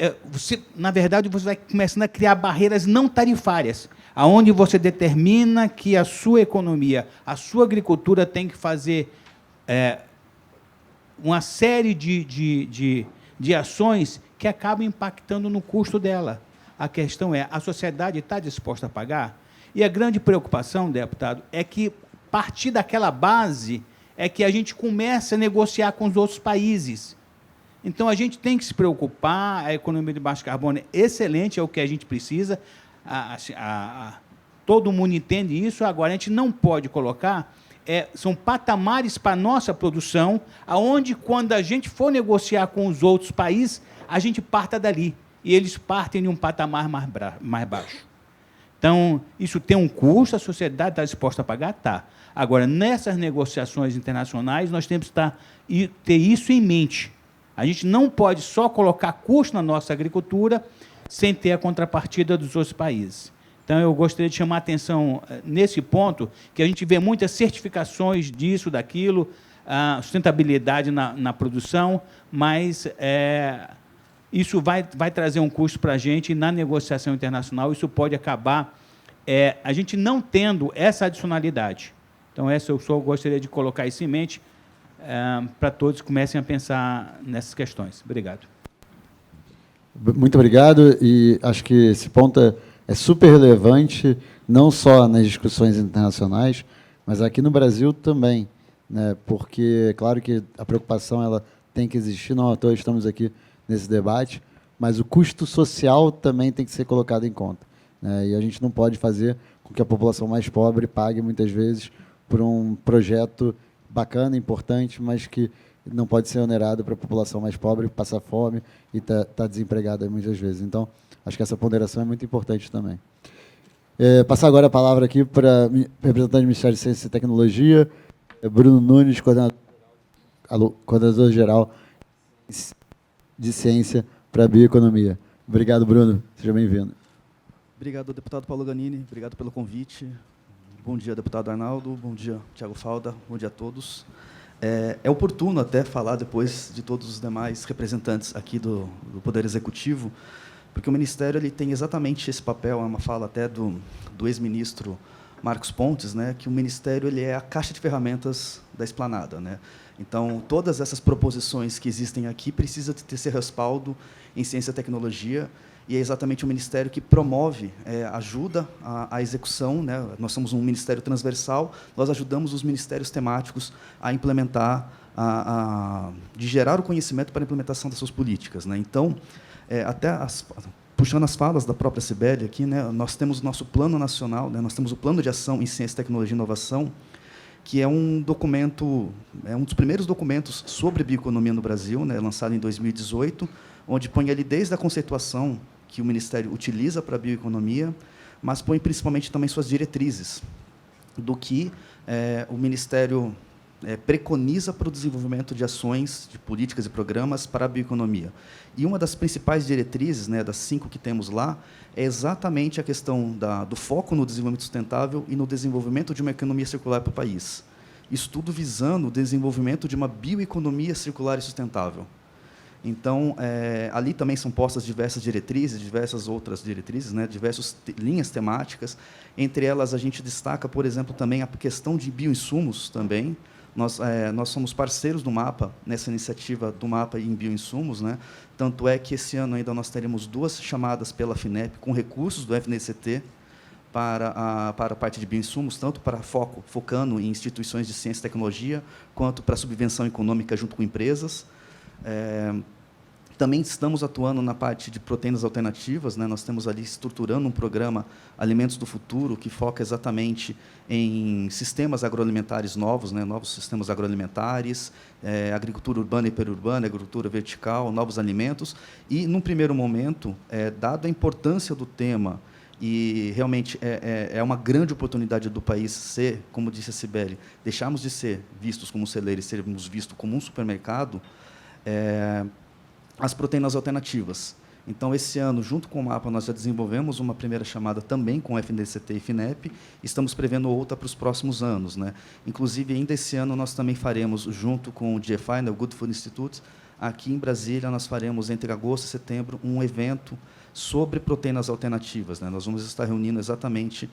na verdade, você vai começando a criar barreiras não tarifárias, aonde você determina que a sua economia, a sua agricultura tem que fazer uma série de ações que acabam impactando no custo dela. A questão é, a sociedade está disposta a pagar? E a grande preocupação, deputado, é que, a partir daquela base, é que a gente começa a negociar com os outros países. Então, a gente tem que se preocupar, a economia de baixo carbono é excelente, é o que a gente precisa, todo mundo entende isso. Agora, a gente não pode colocar, são patamares para a nossa produção, onde, quando a gente for negociar com os outros países, a gente parta dali, e eles partem de um patamar mais baixo. Então, isso tem um custo, a sociedade está disposta a pagar? Está. Agora, nessas negociações internacionais, nós temos que ter isso em mente. A gente não pode só colocar custo na nossa agricultura sem ter a contrapartida dos outros países. Então, eu gostaria de chamar a atenção nesse ponto, que a gente vê muitas certificações disso, daquilo, sustentabilidade na produção, mas isso vai trazer um custo para a gente, e na negociação internacional isso pode acabar a gente não tendo essa adicionalidade. Então, eu só gostaria de colocar isso em mente, para todos que comecem a pensar nessas questões. Obrigado. Muito obrigado, e acho que esse ponto é super relevante, não só nas discussões internacionais, mas aqui no Brasil também, né? Porque é claro que a preocupação ela tem que existir, não à toa estamos aqui nesse debate, mas o custo social também tem que ser colocado em conta, né? E a gente não pode fazer com que a população mais pobre pague, muitas vezes, por um projeto bacana, importante, mas que não pode ser onerado para a população mais pobre passar fome e tá desempregada muitas vezes. Então, acho que essa ponderação é muito importante também. Passar agora a palavra aqui para o representante do Ministério de Ciência e Tecnologia, Bruno Nunes, coordenador-geral de Ciência para a Bioeconomia. Obrigado, Bruno. Seja bem-vindo. Obrigado, deputado Paulo Ganini. Obrigado pelo convite. Bom dia, deputado Arnaldo. Bom dia, Tiago Falda. Bom dia a todos. É oportuno até falar depois de todos os demais representantes aqui do Poder Executivo, porque o Ministério ele tem exatamente esse papel, é uma fala até do ex-ministro Marcos Pontes, né, que o Ministério ele é a caixa de ferramentas da esplanada, né? Então, todas essas proposições que existem aqui precisam ter esse respaldo em ciência e tecnologia, e é exatamente o Ministério que promove, ajuda a execução, né? Nós somos um Ministério transversal, nós ajudamos os ministérios temáticos a implementar, de gerar o conhecimento para a implementação das suas políticas, né? Então, puxando as falas da própria Cibele aqui, né, nós temos o nosso plano nacional, né, nós temos o plano de ação em ciência, tecnologia e inovação, que é um documento, é um dos primeiros documentos sobre bioeconomia no Brasil, né, lançado em 2018, onde põe ali desde a conceituação que o Ministério utiliza para a bioeconomia, mas põe principalmente também suas diretrizes do que o Ministério preconiza para o desenvolvimento de ações, de políticas e programas para a bioeconomia. E uma das principais diretrizes, né, das 5 que temos lá, é exatamente a questão do foco no desenvolvimento sustentável e no desenvolvimento de uma economia circular para o país. Isso tudo visando o desenvolvimento de uma bioeconomia circular e sustentável. Então, ali também são postas diversas diretrizes, diversas outras diretrizes, né, diversas linhas temáticas. Entre elas, a gente destaca, por exemplo, também a questão de bioinsumos também. Nós somos parceiros do MAPA, nessa iniciativa do MAPA em bioinsumos, né? Tanto é que esse ano ainda nós teremos 2 chamadas pela FINEP com recursos do FNDCT para a parte de bioinsumos, tanto para focando em instituições de ciência e tecnologia, quanto para subvenção econômica junto com empresas. Também estamos atuando na parte de proteínas alternativas, né? Nós temos ali estruturando um programa Alimentos do Futuro, que foca exatamente em sistemas agroalimentares novos, né? Novos sistemas agroalimentares, agricultura urbana e periurbana, agricultura vertical, novos alimentos. E, num primeiro momento, dado a importância do tema, e realmente é uma grande oportunidade do país ser, como disse a Cibele, deixarmos de ser vistos como um celeiro e sermos vistos como um supermercado, as proteínas alternativas. Então, esse ano, junto com o MAPA, nós já desenvolvemos uma primeira chamada também com o FNDCT e FINEP, estamos prevendo outra para os próximos anos, né? Inclusive, ainda esse ano, nós também faremos, junto com o GFI, né, o Good Food Institute, aqui em Brasília, nós faremos, entre agosto e setembro, um evento sobre proteínas alternativas, né? Nós vamos estar reunindo exatamente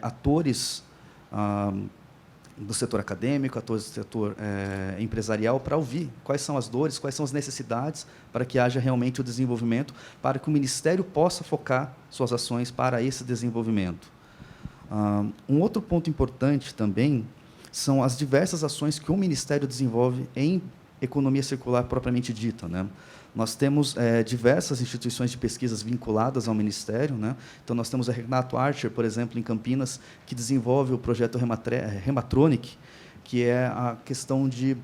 atores do setor acadêmico, atores do setor empresarial, para ouvir quais são as dores, quais são as necessidades, para que haja realmente o desenvolvimento, para que o Ministério possa focar suas ações para esse desenvolvimento. Um outro ponto importante também são as diversas ações que o Ministério desenvolve em economia circular propriamente dita, né? Nós temos diversas instituições de pesquisas vinculadas ao Ministério, né? Então, nós temos a Renato Archer, por exemplo, em Campinas, que desenvolve o projeto Rematronic, que é a questão de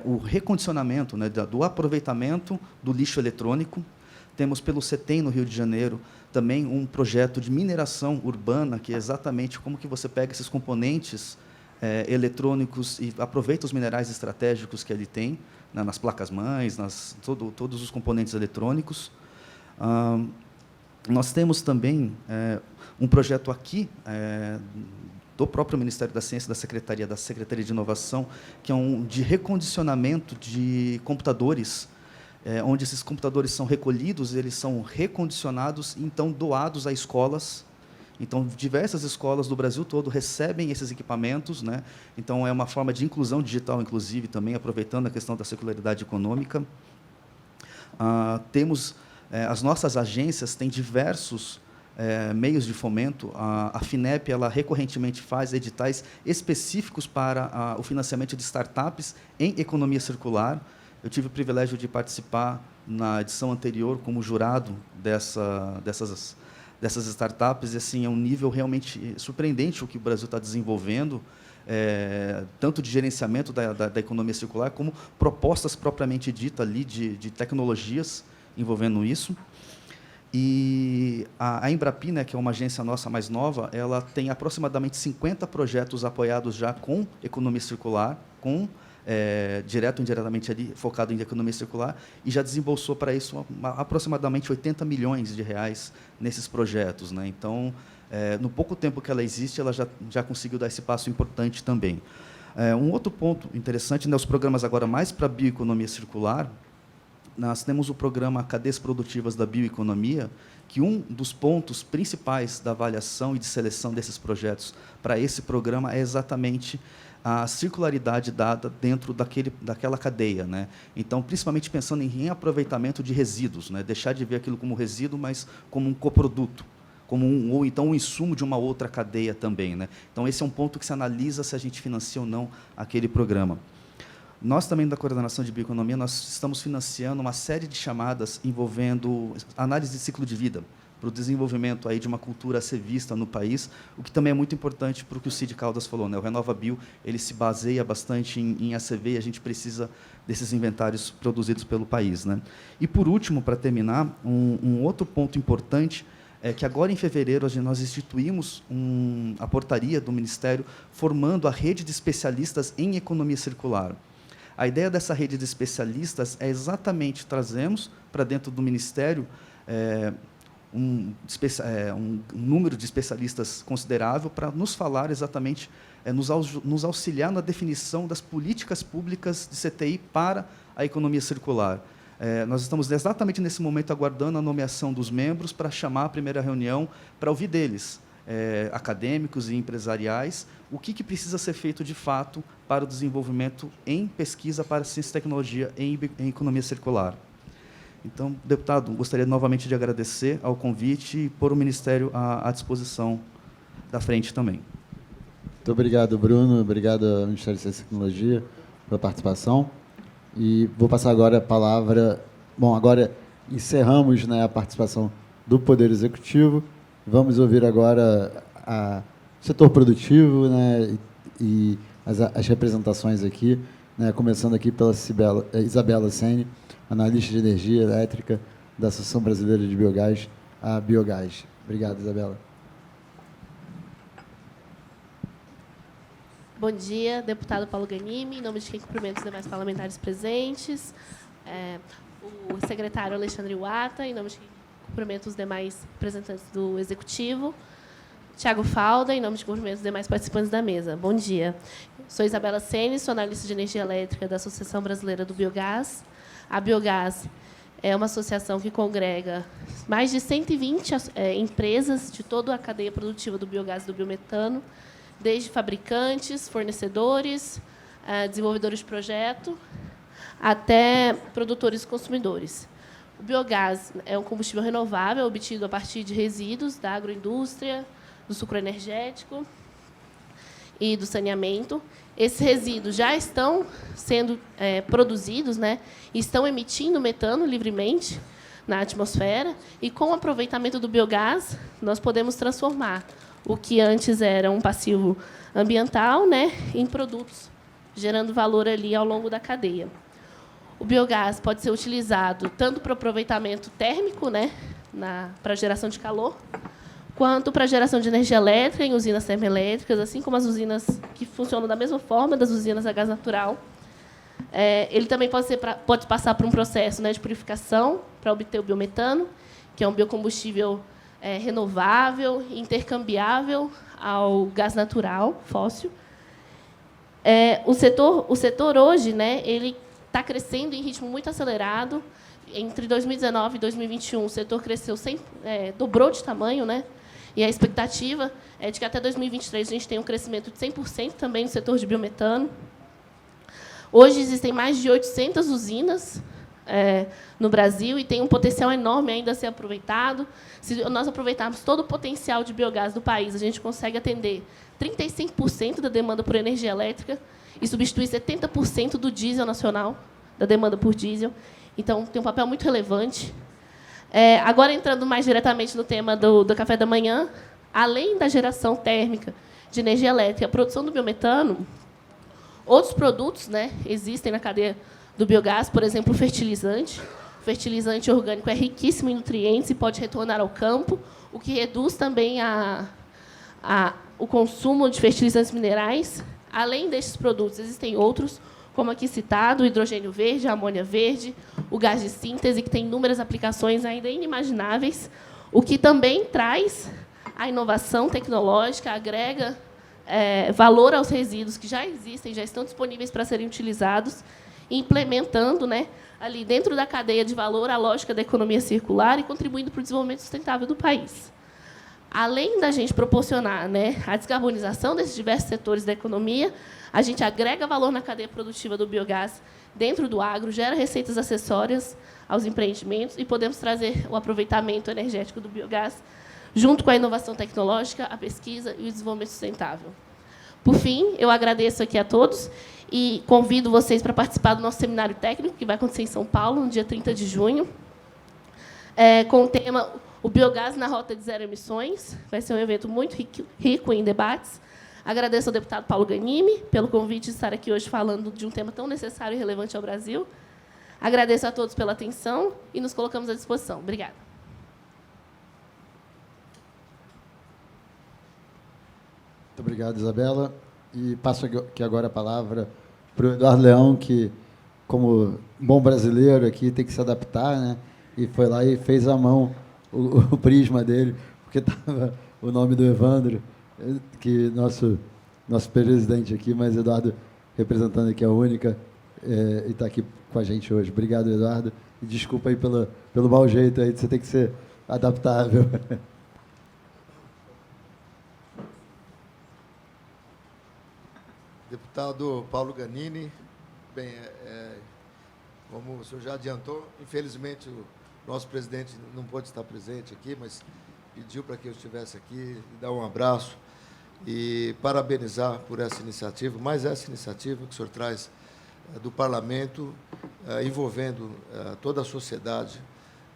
o recondicionamento, né, do aproveitamento do lixo eletrônico. Temos, pelo CETEM, no Rio de Janeiro, também um projeto de mineração urbana, que é exatamente como que você pega esses componentes eletrônicos e aproveita os minerais estratégicos que ele tem, né, nas placas-mães, todos os componentes eletrônicos. Nós temos também um projeto aqui do próprio Ministério da Ciência, da Secretaria de Inovação, que é de recondicionamento de computadores, onde esses computadores são recolhidos, eles são recondicionados e, então, doados a escolas. Então, diversas escolas do Brasil todo recebem esses equipamentos, né? Então, é uma forma de inclusão digital, inclusive, também, aproveitando a questão da circularidade econômica. Temos, as nossas agências têm diversos meios de fomento. A FINEP, ela recorrentemente faz editais específicos para o financiamento de startups em economia circular. Eu tive o privilégio de participar, na edição anterior, como jurado dessas startups, e assim, é um nível realmente surpreendente o que o Brasil está desenvolvendo, tanto de gerenciamento da economia circular, como propostas propriamente dita ali de tecnologias envolvendo isso. E a Embrapi, né, que é uma agência nossa mais nova, ela tem aproximadamente 50 projetos apoiados já com economia circular, direto ou indiretamente ali, focado em economia circular, e já desembolsou para isso aproximadamente 80 milhões de reais nesses projetos, né? Então, no pouco tempo que ela existe, ela já conseguiu dar esse passo importante também. Um outro ponto interessante, né, os programas agora mais para a bioeconomia circular, nós temos o programa Cadeias Produtivas da Bioeconomia, que um dos pontos principais da avaliação e de seleção desses projetos para esse programa é exatamente a circularidade dada dentro daquela cadeia, né? Então, principalmente pensando em reaproveitamento de resíduos, né? Deixar de ver aquilo como resíduo, mas como um coproduto, ou então um insumo de uma outra cadeia também, né? Então, esse é um ponto que se analisa se a gente financia ou não aquele programa. Nós também, da Coordenação de Bioeconomia, nós estamos financiando uma série de chamadas envolvendo análise de ciclo de vida, para o desenvolvimento aí de uma cultura a ser vista no país, o que também é muito importante para o que o Cid Caldas falou, né? O RenovaBio, ele se baseia bastante em ACV e a gente precisa desses inventários produzidos pelo país, né? E, por último, para terminar, um outro ponto importante é que agora, em fevereiro, nós instituímos a portaria do Ministério formando a rede de especialistas em economia circular. A ideia dessa rede de especialistas é exatamente trazermos para dentro do Ministério um número de especialistas considerável para nos falar exatamente, nos auxiliar na definição das políticas públicas de CTI para a economia circular. Nós estamos exatamente nesse momento aguardando a nomeação dos membros para chamar a primeira reunião, para ouvir deles, acadêmicos e empresariais, o que precisa ser feito de fato para o desenvolvimento em pesquisa para ciência e tecnologia em economia circular. Então, deputado, gostaria novamente de agradecer ao convite e pôr o Ministério à disposição da frente também. Muito obrigado, Bruno. Obrigado ao Ministério de Ciência e Tecnologia pela participação. E vou passar agora a palavra... Bom, agora encerramos, né, a participação do Poder Executivo. Vamos ouvir agora o setor produtivo, né, e as representações aqui, né, começando aqui pela Isabela Sene, analista de energia elétrica da Associação Brasileira de Biogás, a Biogás. Obrigado, Isabela. Bom dia, deputado Paulo Ganimi, em nome de quem cumprimento os demais parlamentares presentes, o secretário Alexandre Wata, em nome de quem cumprimento os demais representantes do Executivo, Tiago Falda, em nome de cumprimento os demais participantes da mesa. Bom dia. Sou Isabela Sene, sou analista de energia elétrica da Associação Brasileira do Biogás. A Biogás é uma associação que congrega mais de 120 empresas de toda a cadeia produtiva do biogás e do biometano, desde fabricantes, fornecedores, desenvolvedores de projeto, até produtores e consumidores. O biogás é um combustível renovável obtido a partir de resíduos da agroindústria, do sucro energético e do saneamento. Esses resíduos já estão sendo produzidos, né, e estão emitindo metano livremente na atmosfera, e com o aproveitamento do biogás, nós podemos transformar o que antes era um passivo ambiental, né, em produtos, gerando valor ali ao longo da cadeia. O biogás pode ser utilizado tanto para o aproveitamento térmico, né, para a geração de calor, quanto para a geração de energia elétrica em usinas termoelétricas, assim como as usinas que funcionam da mesma forma das usinas a gás natural. Ele também pode passar por um processo, né, de purificação para obter o biometano, que é um biocombustível renovável, intercambiável ao gás natural, fóssil. O setor hoje, né, ele está crescendo em ritmo muito acelerado. Entre 2019 e 2021, o setor cresceu, dobrou de tamanho, né? E a expectativa é de que até 2023 a gente tenha um crescimento de 100% também no setor de biometano. Hoje existem mais de 800 usinas no Brasil e tem um potencial enorme ainda a ser aproveitado. Se nós aproveitarmos todo o potencial de biogás do país, a gente consegue atender 35% da demanda por energia elétrica e substituir 70% do diesel nacional, da demanda por diesel. Então, tem um papel muito relevante. Agora, entrando mais diretamente no tema do café da manhã, além da geração térmica de energia elétrica, a produção do biometano, outros produtos, né, existem na cadeia do biogás, por exemplo, o fertilizante. O fertilizante orgânico é riquíssimo em nutrientes e pode retornar ao campo, o que reduz também o consumo de fertilizantes minerais. Além destes produtos, existem outros, como aqui citado, o hidrogênio verde, a amônia verde, o gás de síntese, que tem inúmeras aplicações ainda inimagináveis, o que também traz a inovação tecnológica, agrega valor aos resíduos que já existem, já estão disponíveis para serem utilizados, implementando, né, ali dentro da cadeia de valor a lógica da economia circular e contribuindo para o desenvolvimento sustentável do país. Além da gente proporcionar, né, a descarbonização desses diversos setores da economia, a gente agrega valor na cadeia produtiva do biogás dentro do agro, gera receitas acessórias aos empreendimentos e podemos trazer o aproveitamento energético do biogás junto com a inovação tecnológica, a pesquisa e o desenvolvimento sustentável. Por fim, eu agradeço aqui a todos e convido vocês para participar do nosso seminário técnico, que vai acontecer em São Paulo, no dia 30 de junho, com o tema o Biogás na Rota de Zero Emissões. Vai ser um evento muito rico em debates. Agradeço ao deputado Paulo Ganimi pelo convite de estar aqui hoje falando de um tema tão necessário e relevante ao Brasil. Agradeço a todos pela atenção e nos colocamos à disposição. Obrigada. Muito obrigado, Isabela. E passo aqui agora a palavra para o Eduardo Leão, que, como bom brasileiro aqui, tem que se adaptar, né? E foi lá e fez à mão o prisma dele, porque estava o nome do Evandro, que nosso presidente aqui, mas Eduardo representando aqui a Única, e está aqui com a gente hoje. Obrigado, Eduardo. E desculpa aí pelo mau jeito aí, de você ter que ser adaptável. Deputado Paulo Ganini, bem, como o senhor já adiantou, infelizmente o nosso presidente não pôde estar presente aqui, mas pediu para que eu estivesse aqui, dar um abraço e parabenizar por essa iniciativa, mais essa iniciativa que o senhor traz do Parlamento, envolvendo toda a sociedade,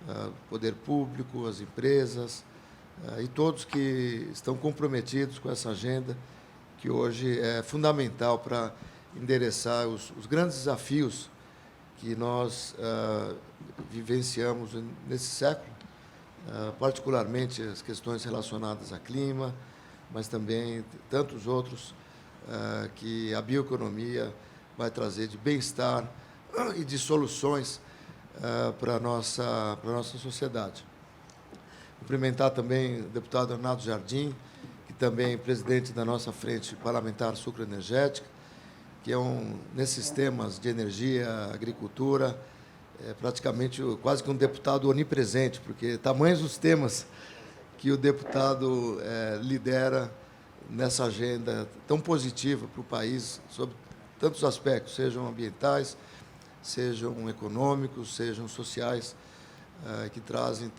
o poder público, as empresas e todos que estão comprometidos com essa agenda, que hoje é fundamental para endereçar os grandes desafios que nós vivenciamos nesse século, particularmente as questões relacionadas a clima, mas também tantos outros que a bioeconomia vai trazer de bem-estar e de soluções para a nossa sociedade. Cumprimentar também o deputado Arnaldo Jardim, que também é presidente da nossa Frente Parlamentar Sucroenergética, que é nesses temas de energia, agricultura, praticamente quase que um deputado onipresente, porque tamanhos os temas que o deputado lidera nessa agenda tão positiva para o país, sobre tantos aspectos, sejam ambientais, sejam econômicos, sejam sociais, que trazem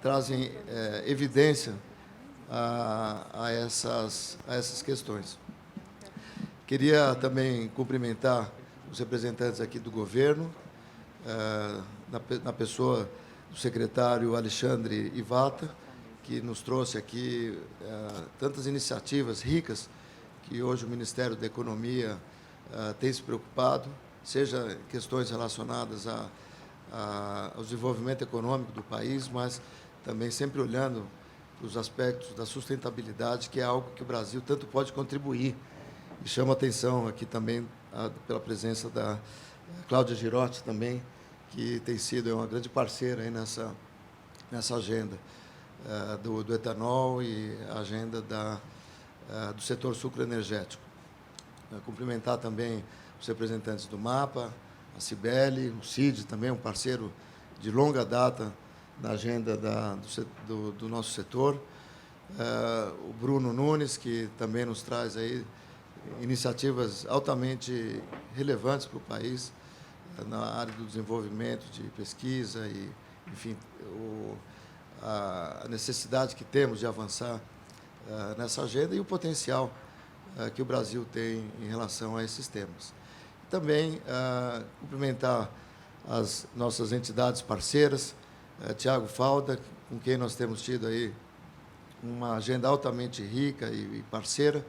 trazem evidência a essas questões. Queria também cumprimentar os representantes aqui do governo, na pessoa do secretário Alexandre Ivata, que nos trouxe aqui tantas iniciativas ricas que hoje o Ministério da Economia tem se preocupado, seja questões relacionadas ao desenvolvimento econômico do país, mas também sempre olhando para os aspectos da sustentabilidade, que é algo que o Brasil tanto pode contribuir. E chama atenção aqui também pela presença da Cláudia Girotti também, que tem sido uma grande parceira aí nessa agenda do etanol e a agenda do setor sucroenergético. Cumprimentar também os representantes do MAPA, a Cibele, o CID também, um parceiro de longa data na agenda do nosso setor, o Bruno Nunes, que também nos traz aí iniciativas altamente relevantes para o país, na área do desenvolvimento de pesquisa e, enfim, a necessidade que temos de avançar nessa agenda e o potencial que o Brasil tem em relação a esses temas. Também cumprimentar as nossas entidades parceiras, Tiago Falda, com quem nós temos tido aí uma agenda altamente rica e parceira,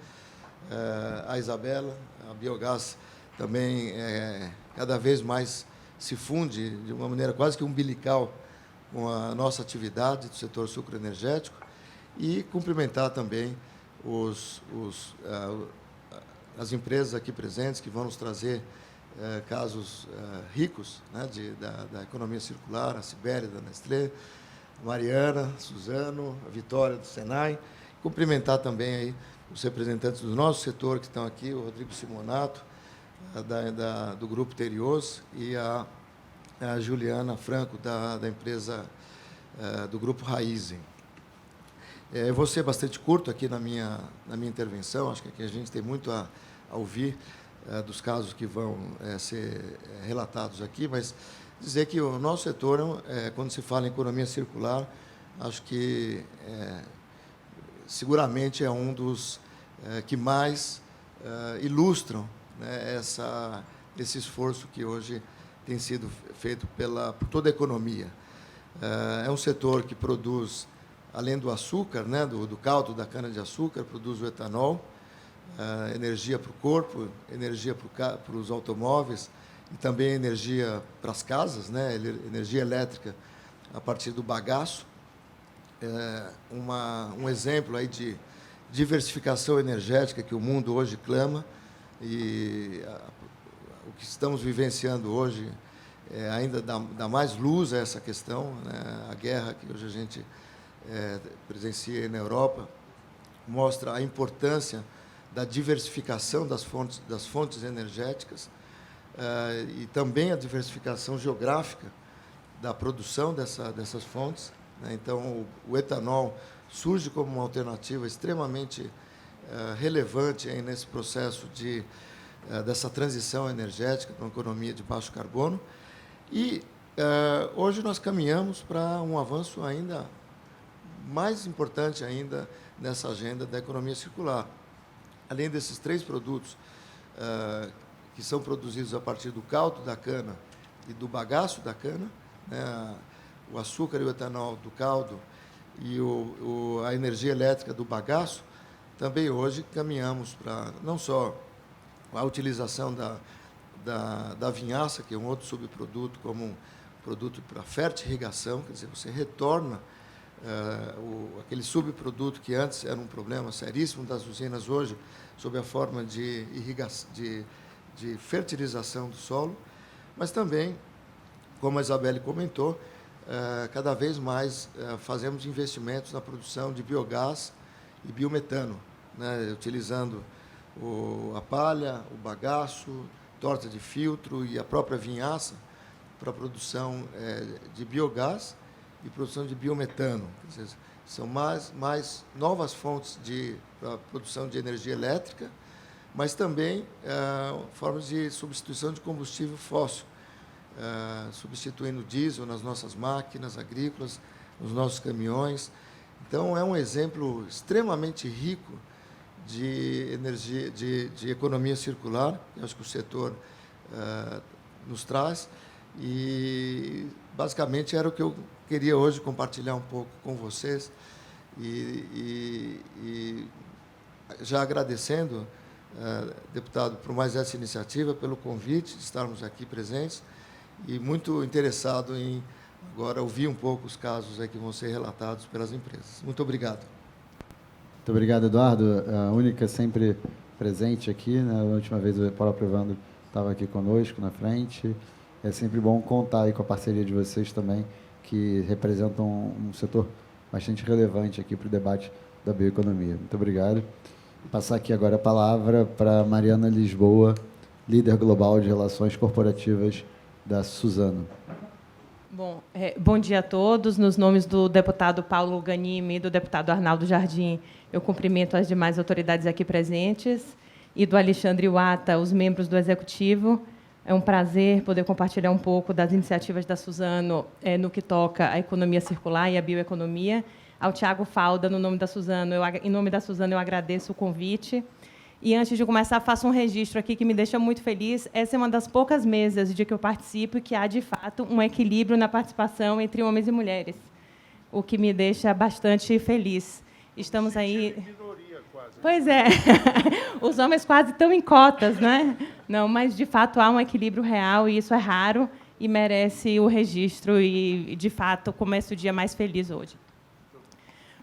a Isabela, a Biogás também cada vez mais se funde de uma maneira quase que umbilical com a nossa atividade do setor sucroenergético, e cumprimentar também as empresas aqui presentes que vão nos trazer casos ricos, né, da economia circular, a Sibéria, da Nestlé, Mariana, Suzano, a Vitória do Senai. Cumprimentar também aí os representantes do nosso setor que estão aqui, o Rodrigo Simonato, do Grupo Terios, e a Juliana Franco, da empresa do Grupo Raizen. Eu vou ser bastante curto aqui na minha intervenção, acho que aqui a gente tem muito a ouvir dos casos que vão ser relatados aqui, mas dizer que o nosso setor, quando se fala em economia circular, acho que seguramente é um dos que mais ilustram, né, esse esforço que hoje tem sido feito por toda a economia. É um setor que produz, além do açúcar, né, do caldo da cana-de-açúcar, produz o etanol, energia para o corpo, energia para os automóveis e também energia para as casas, né, energia elétrica a partir do bagaço. Um exemplo aí de diversificação energética que o mundo hoje clama, e o que estamos vivenciando hoje ainda dá mais luz a essa questão, né? A guerra que hoje a gente presencia na Europa mostra a importância da diversificação das fontes energéticas e também a diversificação geográfica da produção dessas fontes, né? Então, o etanol surge como uma alternativa extremamente relevante aí nesse processo dessa transição energética para uma economia de baixo carbono. E hoje nós caminhamos para um avanço ainda mais importante ainda nessa agenda da economia circular. Além desses 3 produtos que são produzidos a partir do caldo da cana e do bagaço da cana, né, o açúcar e o etanol do caldo e a energia elétrica do bagaço, também hoje caminhamos para não só a utilização da vinhaça, que é um outro subproduto, como um produto para fertirrigação, quer dizer, você retorna aquele subproduto que antes era um problema seríssimo das usinas, hoje, sob a forma de fertilização do solo, mas também, como a Isabelle comentou, cada vez mais fazemos investimentos na produção de biogás e biometano, né, utilizando a palha, o bagaço, torta de filtro e a própria vinhaça para a produção de biogás e produção de biometano. Quer dizer, são mais novas fontes para a produção de energia elétrica, mas também formas de substituição de combustível fóssil, substituindo o diesel nas nossas máquinas agrícolas, nos nossos caminhões. Então, é um exemplo extremamente rico de energia, de economia circular, que acho que o setor nos traz, e basicamente era o que eu queria hoje compartilhar um pouco com vocês, e já agradecendo, deputado, por mais essa iniciativa, pelo convite de estarmos aqui presentes, e muito interessado em agora ouvir um pouco os casos aí que vão ser relatados pelas empresas. Muito obrigado. Muito obrigado, Eduardo. A única sempre presente aqui, né? A última vez o próprio Evandro estava aqui conosco na frente. É sempre bom contar aí com a parceria de vocês também, que representam um setor bastante relevante aqui para o debate da bioeconomia. Muito obrigado. Vou passar aqui agora a palavra para Mariana Lisboa, líder global de relações corporativas da Suzano. Bom, bom dia a todos. Nos nomes do deputado Paulo Ganimi e do deputado Arnaldo Jardim, eu cumprimento as demais autoridades aqui presentes, e do Alexandre Wata, os membros do Executivo. É um prazer poder compartilhar um pouco das iniciativas da Suzano no que toca à economia circular e à bioeconomia. Ao Tiago Falda, em nome da Suzano, eu agradeço o convite. E, antes de começar, faço um registro aqui que me deixa muito feliz. Essa é uma das poucas mesas de que eu participo que há, de fato, um equilíbrio na participação entre homens e mulheres, o que me deixa bastante feliz. Estamos aí... Pois é, os homens quase estão em cotas, né? Não, mas, de fato, há um equilíbrio real, e isso é raro e merece o registro, e, de fato, começo o dia mais feliz hoje.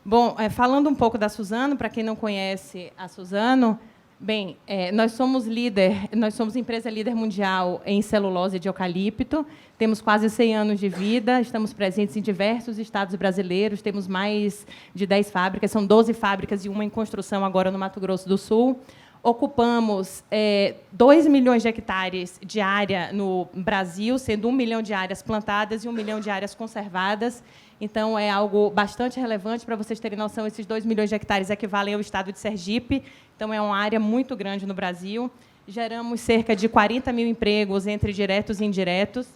Bom, falando um pouco da Suzano, para quem não conhece a Suzano, bem, nós somos empresa líder mundial em celulose de eucalipto, temos quase 100 anos de vida, estamos presentes em diversos estados brasileiros, temos mais de 10 fábricas, são 12 fábricas e uma em construção agora no Mato Grosso do Sul. Ocupamos 2 milhões de hectares de área no Brasil, sendo 1 milhão de áreas plantadas e 1 milhão de áreas conservadas. Então, é algo bastante relevante. Para vocês terem noção, esses 2 milhões de hectares equivalem ao estado de Sergipe. Então, é uma área muito grande no Brasil. Geramos cerca de 40 mil empregos entre diretos e indiretos.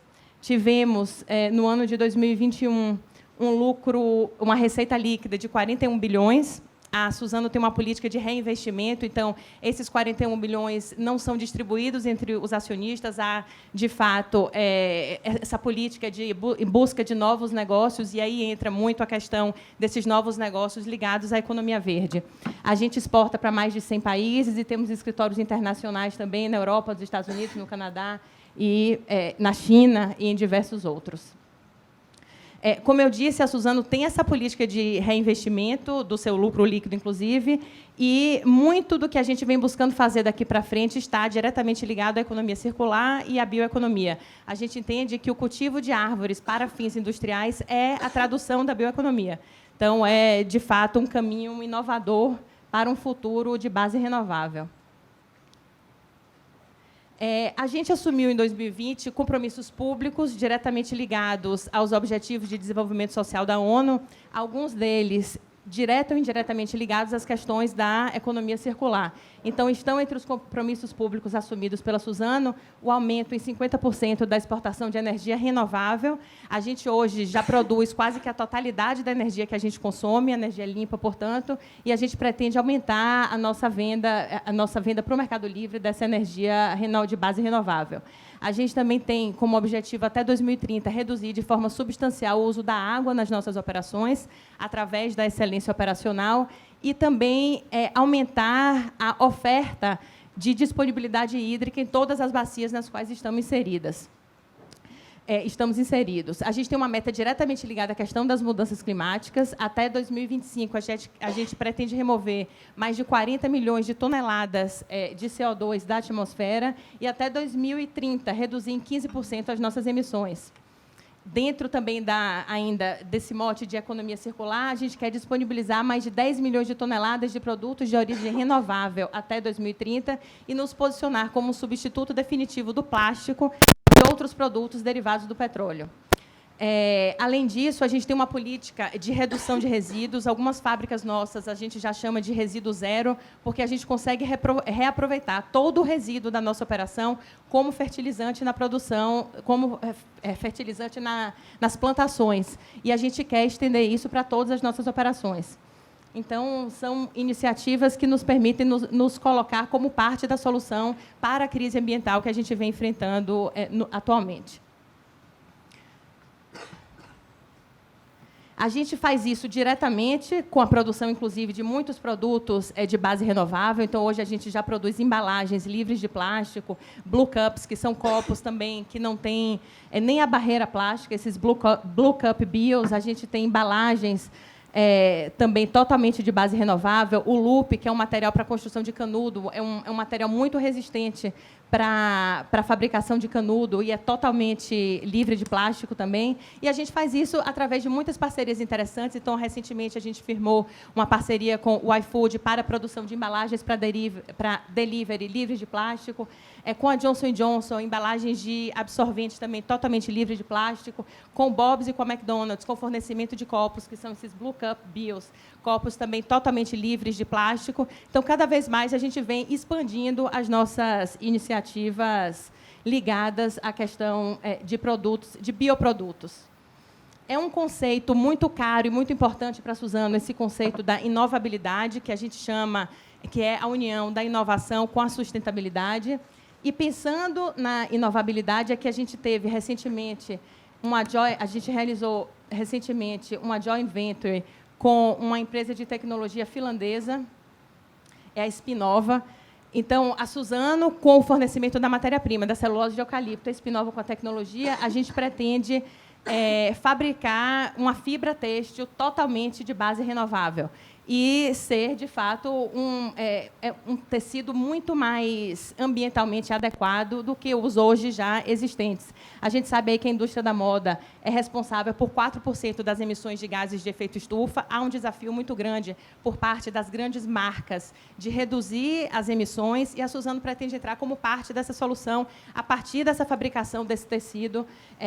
Tivemos, no ano de 2021, um lucro, uma receita líquida de 41 bilhões, A Suzano tem uma política de reinvestimento, então, esses 41 bilhões não são distribuídos entre os acionistas. Há, de fato, essa política de em busca de novos negócios, e aí entra muito a questão desses novos negócios ligados à economia verde. A gente exporta para mais de 100 países e temos escritórios internacionais também na Europa, nos Estados Unidos, no Canadá, e na China e em diversos outros. Como eu disse, a Suzano tem essa política de reinvestimento do seu lucro líquido, inclusive, e muito do que a gente vem buscando fazer daqui para frente está diretamente ligado à economia circular e à bioeconomia. A gente entende que o cultivo de árvores para fins industriais é a tradução da bioeconomia. Então, é, de fato, um caminho inovador para um futuro de base renovável. A gente assumiu, em 2020, compromissos públicos diretamente ligados aos Objetivos de Desenvolvimento Social da ONU, alguns deles direto ou indiretamente ligados às questões da economia circular. Então, estão entre os compromissos públicos assumidos pela Suzano o aumento em 50% da exportação de energia renovável. A gente, hoje, já produz quase que a totalidade da energia que a gente consome, energia limpa, portanto, e a gente pretende aumentar a nossa venda para o Mercado Livre dessa energia de base renovável. A gente também tem como objetivo, até 2030, reduzir de forma substancial o uso da água nas nossas operações, através da excelência operacional, e também aumentar a oferta de disponibilidade hídrica em todas as bacias nas quais estamos inseridos. A gente tem uma meta diretamente ligada à questão das mudanças climáticas. Até 2025, a gente pretende remover mais de 40 milhões de toneladas de CO2 da atmosfera e, até 2030, reduzir em 15% as nossas emissões. Dentro também ainda desse mote de economia circular, a gente quer disponibilizar mais de 10 milhões de toneladas de produtos de origem renovável até 2030 e nos posicionar como um substituto definitivo do plástico e outros produtos derivados do petróleo. Além disso, a gente tem uma política de redução de resíduos. Algumas fábricas nossas a gente já chama de resíduo zero, porque a gente consegue reaproveitar todo o resíduo da nossa operação como fertilizante na produção, como fertilizante nas plantações. E a gente quer estender isso para todas as nossas operações. Então, são iniciativas que nos permitem nos colocar como parte da solução para a crise ambiental que a gente vem enfrentando atualmente. A gente faz isso diretamente com a produção, inclusive, de muitos produtos de base renovável. Então, hoje, a gente já produz embalagens livres de plástico, Blue Cups, que são copos também que não têm nem a barreira plástica, esses Blue Cup Bios. A gente tem embalagens também totalmente de base renovável. O Loop, que é um material para construção de canudo, é um material muito resistente para a fabricação de canudo e é totalmente livre de plástico também. E a gente faz isso através de muitas parcerias interessantes. Então, recentemente, a gente firmou uma parceria com o iFood para a produção de embalagens para delivery livres de plástico, com a Johnson & Johnson, embalagens de absorventes também totalmente livres de plástico, com o Bob's e com a McDonald's, com fornecimento de copos, que são esses Blue Cup Bios, copos também totalmente livres de plástico. Então, cada vez mais, a gente vem expandindo as nossas iniciativas ligadas à questão de produtos, de bioprodutos. É um conceito muito caro e muito importante para a Suzano, esse conceito da inovabilidade, que a gente chama, que é a união da inovação com a sustentabilidade. E, pensando na inovabilidade, é que a gente teve recentemente a gente realizou recentemente uma joint venture com uma empresa de tecnologia finlandesa, a Spinnova. Então, a Suzano, com o fornecimento da matéria-prima, da celulose de eucalipto, a Spinnova com a tecnologia, a gente pretende fabricar uma fibra têxtil totalmente de base renovável e ser, de fato, um tecido muito mais ambientalmente adequado do que os hoje já existentes. A gente sabe aí que a indústria da moda é responsável por 4% das emissões de gases de efeito estufa. Há um desafio muito grande por parte das grandes marcas de reduzir as emissões, e a Suzano pretende entrar como parte dessa solução a partir dessa fabricação desse tecido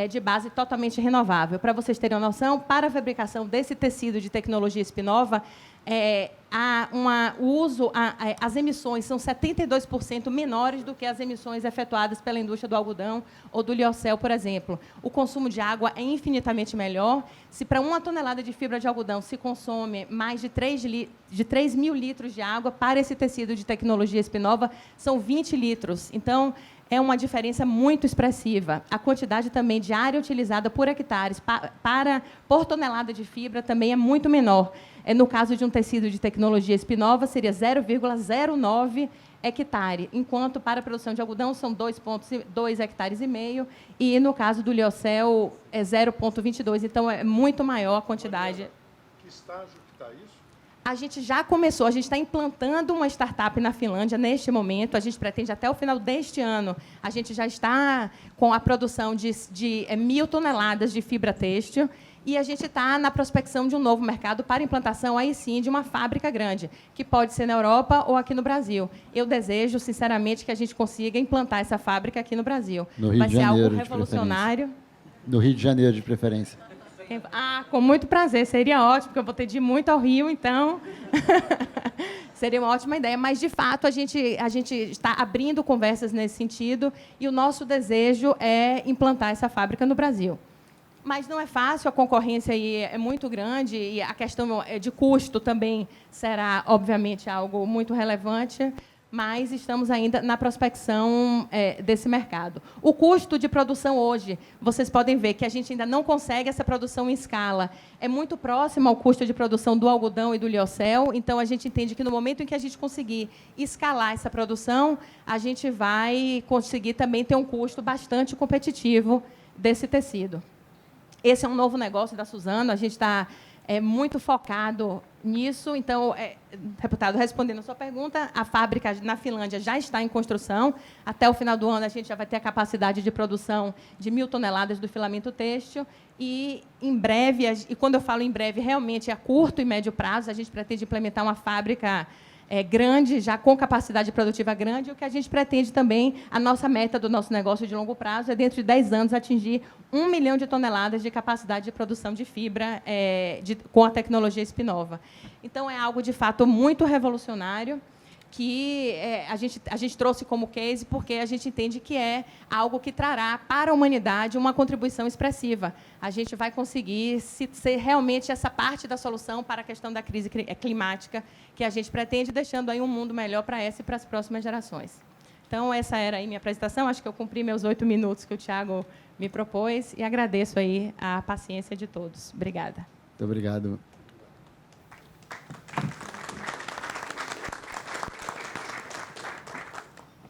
de base totalmente renovável. Para vocês terem uma noção, para a fabricação desse tecido de tecnologia Spinnova, as emissões são 72% menores do que as emissões efetuadas pela indústria do algodão ou do liocel, por exemplo. O consumo de água é infinitamente melhor. Se para 1 tonelada de fibra de algodão se consome mais de 3 mil litros de água, para esse tecido de tecnologia Spinova são 20 litros. Então, é uma diferença muito expressiva. A quantidade também de área utilizada por hectares por tonelada de fibra também é muito menor. No caso de um tecido de tecnologia Spinova, seria 0,09 hectare, enquanto para a produção de algodão são 2,2 hectares e meio, e no caso do liocel é 0,22. Então, é muito maior a quantidade. Que estágio que está isso? A gente já começou, a gente está implantando uma startup na Finlândia neste momento, a gente pretende até o final deste ano, a gente já está com a produção de 1.000 toneladas de fibra têxtil, e a gente está na prospecção de um novo mercado para implantação, aí sim, de uma fábrica grande, que pode ser na Europa ou aqui no Brasil. Eu desejo, sinceramente, que a gente consiga implantar essa fábrica aqui no Brasil. No Rio Vai de ser Janeiro, algo revolucionário. No Rio de Janeiro, de preferência. Com muito prazer, seria ótimo, porque eu vou ter de ir muito ao Rio, então seria uma ótima ideia. Mas, de fato, a gente está abrindo conversas nesse sentido e o nosso desejo é implantar essa fábrica no Brasil. Mas não é fácil, a concorrência aí é muito grande e a questão de custo também será, obviamente, algo muito relevante, mas estamos ainda na prospecção desse mercado. O custo de produção hoje, vocês podem ver que a gente ainda não consegue essa produção em escala. É muito próximo ao custo de produção do algodão e do liocel, então a gente entende que no momento em que a gente conseguir escalar essa produção, a gente vai conseguir também ter um custo bastante competitivo desse tecido. Esse é um novo negócio da Suzano, a gente está muito focado nisso. Então, deputado, respondendo a sua pergunta, a fábrica na Finlândia já está em construção. Até o final do ano, a gente já vai ter a capacidade de produção de 1.000 toneladas do filamento têxtil. E, em breve, e quando eu falo em breve, realmente a curto e médio prazo, a gente pretende implementar uma fábrica grande, já com capacidade produtiva grande, e o que a gente pretende também, a nossa meta do nosso negócio de longo prazo é, dentro de 10 anos, atingir 1 milhão de toneladas de capacidade de produção de fibra com a tecnologia Spinova. Então, é algo, de fato, muito revolucionário, que a gente trouxe como case porque a gente entende que é algo que trará para a humanidade uma contribuição expressiva. A gente vai conseguir ser realmente essa parte da solução para a questão da crise climática que a gente pretende, deixando aí um mundo melhor para essa e para as próximas gerações. Então, essa era aí minha apresentação. Acho que eu cumpri meus 8 minutos que o Tiago me propôs e agradeço aí a paciência de todos. Obrigada. Muito obrigado.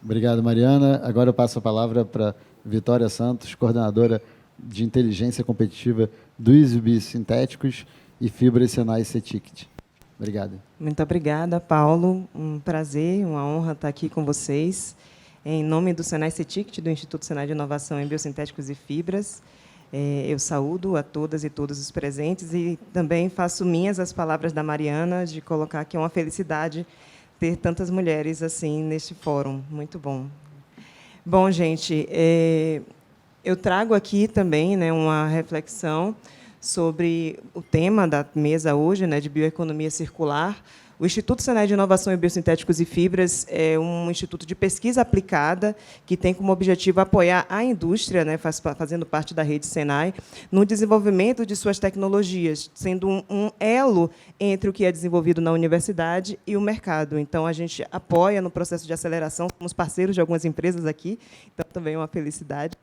Obrigado, Mariana. Agora eu passo a palavra para Vitória Santos, coordenadora de inteligência competitiva do Easy Sintéticos e Fibras Senai CETICT. Obrigado. Muito obrigada, Paulo. Um prazer, uma honra estar aqui com vocês. Em nome do Senai CETICT, do Instituto Senai de Inovação em Biosintéticos e Fibras, eu saúdo a todas e todos os presentes e também faço minhas as palavras da Mariana de colocar que é uma felicidade ter tantas mulheres assim neste fórum. Muito bom. Bom, gente, eu trago aqui também, né, uma reflexão sobre o tema da mesa hoje, né, de bioeconomia circular. O Instituto Senai de Inovação em Biosintéticos e Fibras é um instituto de pesquisa aplicada que tem como objetivo apoiar a indústria, né, fazendo parte da rede Senai, no desenvolvimento de suas tecnologias, sendo um elo entre o que é desenvolvido na universidade e o mercado. Então, a gente apoia no processo de aceleração, somos parceiros de algumas empresas aqui, então também é uma felicidade.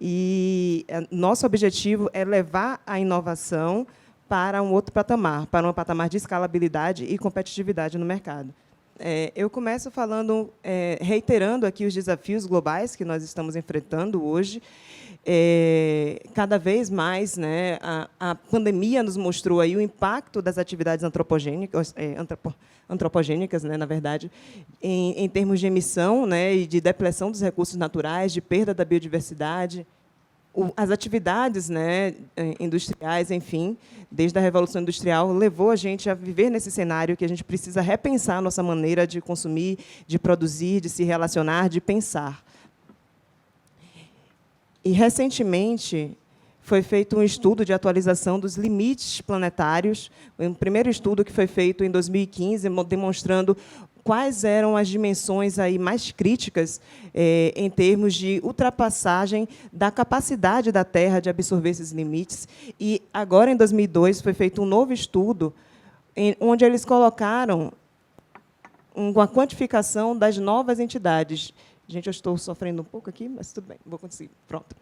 E nosso objetivo é levar a inovação para um outro patamar, para um patamar de escalabilidade e competitividade no mercado. Eu começo falando, reiterando aqui os desafios globais que nós estamos enfrentando hoje. Cada vez mais, né, a pandemia nos mostrou aí o impacto das atividades antropogênicas, né, na verdade, em termos de emissão, né, e de depleção dos recursos naturais, de perda da biodiversidade, as atividades, né, industriais, enfim, desde a Revolução Industrial, levou a gente a viver nesse cenário que a gente precisa repensar a nossa maneira de consumir, de produzir, de se relacionar, de pensar. E, recentemente, foi feito um estudo de atualização dos limites planetários, um primeiro estudo que foi feito em 2015, demonstrando quais eram as dimensões aí mais críticas em termos de ultrapassagem da capacidade da Terra de absorver esses limites. E, agora, em 2002, foi feito um novo estudo onde eles colocaram uma quantificação das novas entidades. Gente, eu estou sofrendo um pouco aqui, mas tudo bem, vou conseguir. Pronto.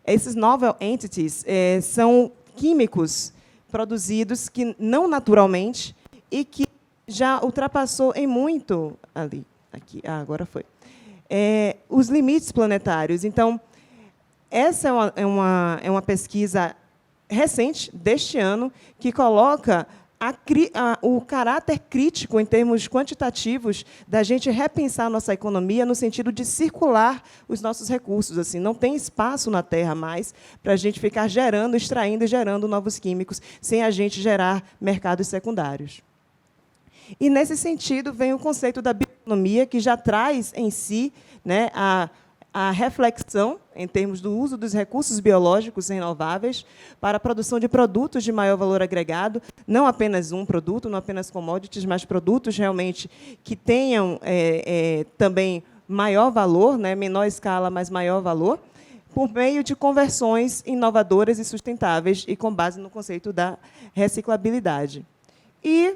Esses novel entities são químicos produzidos que não naturalmente e que já ultrapassou em muito ali, aqui, agora foi, os limites planetários. Então, essa é uma pesquisa recente deste ano que coloca o caráter crítico, em termos quantitativos, da gente repensar a nossa economia no sentido de circular os nossos recursos. Assim, não tem espaço na Terra mais para a gente ficar gerando, extraindo e gerando novos químicos, sem a gente gerar mercados secundários. E, nesse sentido, vem o conceito da bioeconomia, que já traz em si, né, a reflexão em termos do uso dos recursos biológicos renováveis para a produção de produtos de maior valor agregado, não apenas um produto, não apenas commodities, mas produtos realmente que tenham também maior valor, né, menor escala, mas maior valor, por meio de conversões inovadoras e sustentáveis e com base no conceito da reciclabilidade. E,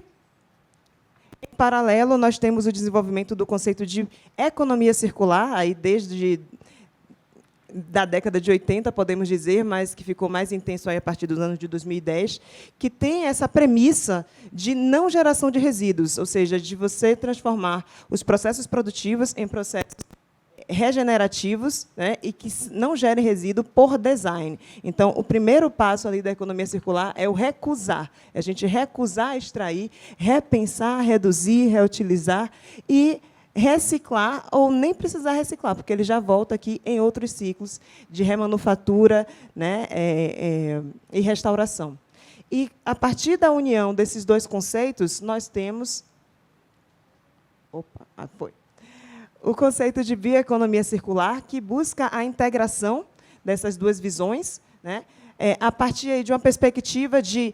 em paralelo, nós temos o desenvolvimento do conceito de economia circular, aí desde da década de 80, podemos dizer, mas que ficou mais intenso aí a partir dos anos de 2010, que tem essa premissa de não geração de resíduos, ou seja, de você transformar os processos produtivos em processos regenerativos, né, e que não gerem resíduo por design. Então, o primeiro passo ali da economia circular é o recusar. É a gente recusar extrair, repensar, reduzir, reutilizar e reciclar, ou nem precisar reciclar, porque ele já volta aqui em outros ciclos de remanufatura, né, e restauração. E, a partir da união desses dois conceitos, nós temos... Opa, foi. O conceito de bioeconomia circular, que busca a integração dessas duas visões, né, a partir aí de uma perspectiva de,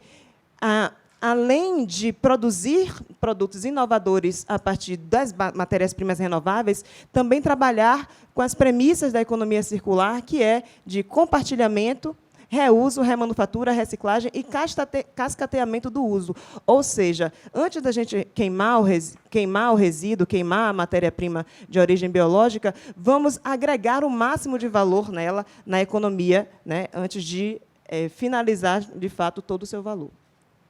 além de produzir produtos inovadores a partir das matérias-primas renováveis, também trabalhar com as premissas da economia circular, que é de compartilhamento, reuso, remanufatura, reciclagem e cascateamento do uso. Ou seja, antes da gente queimar o resíduo, queimar a matéria-prima de origem biológica, vamos agregar o máximo de valor nela, na economia, né, antes de finalizar, de fato, todo o seu valor.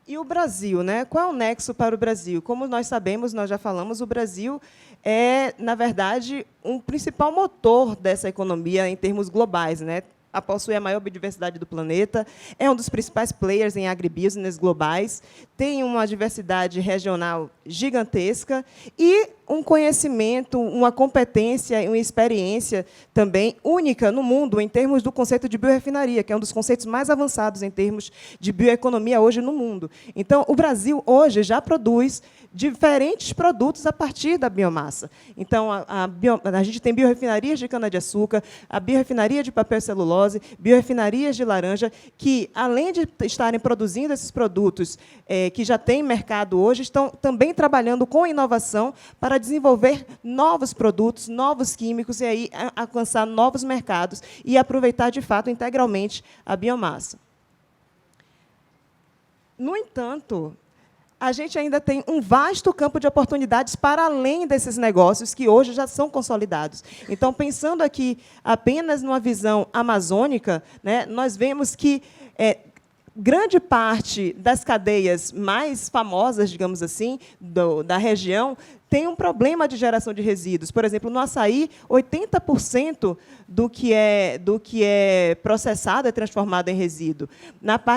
E o Brasil, né? Qual é o nexo para o Brasil? Como nós sabemos, nós já falamos, o Brasil é, na verdade, um principal motor dessa economia em termos globais, né? Possui a maior biodiversidade do planeta, é um dos principais players em agribusiness globais, tem uma diversidade regional gigantesca e um conhecimento, uma competência e uma experiência também única no mundo em termos do conceito de biorefinaria, que é um dos conceitos mais avançados em termos de bioeconomia hoje no mundo. Então, o Brasil, hoje, já produz diferentes produtos a partir da biomassa. Então, a gente tem biorefinarias de cana-de-açúcar, a biorefinaria de papel e celulose, biorefinarias de laranja, que, além de estarem produzindo esses produtos que já têm mercado hoje, estão também trabalhando com inovação para desenvolver novos produtos, novos químicos, e aí alcançar novos mercados e aproveitar, de fato, integralmente a biomassa. No entanto, a gente ainda tem um vasto campo de oportunidades para além desses negócios que hoje já são consolidados. Então, pensando aqui apenas numa visão amazônica, né, nós vemos que grande parte das cadeias mais famosas, digamos assim, da região, tem um problema de geração de resíduos. Por exemplo, no açaí, 80% do que é processado é transformado em resíduo.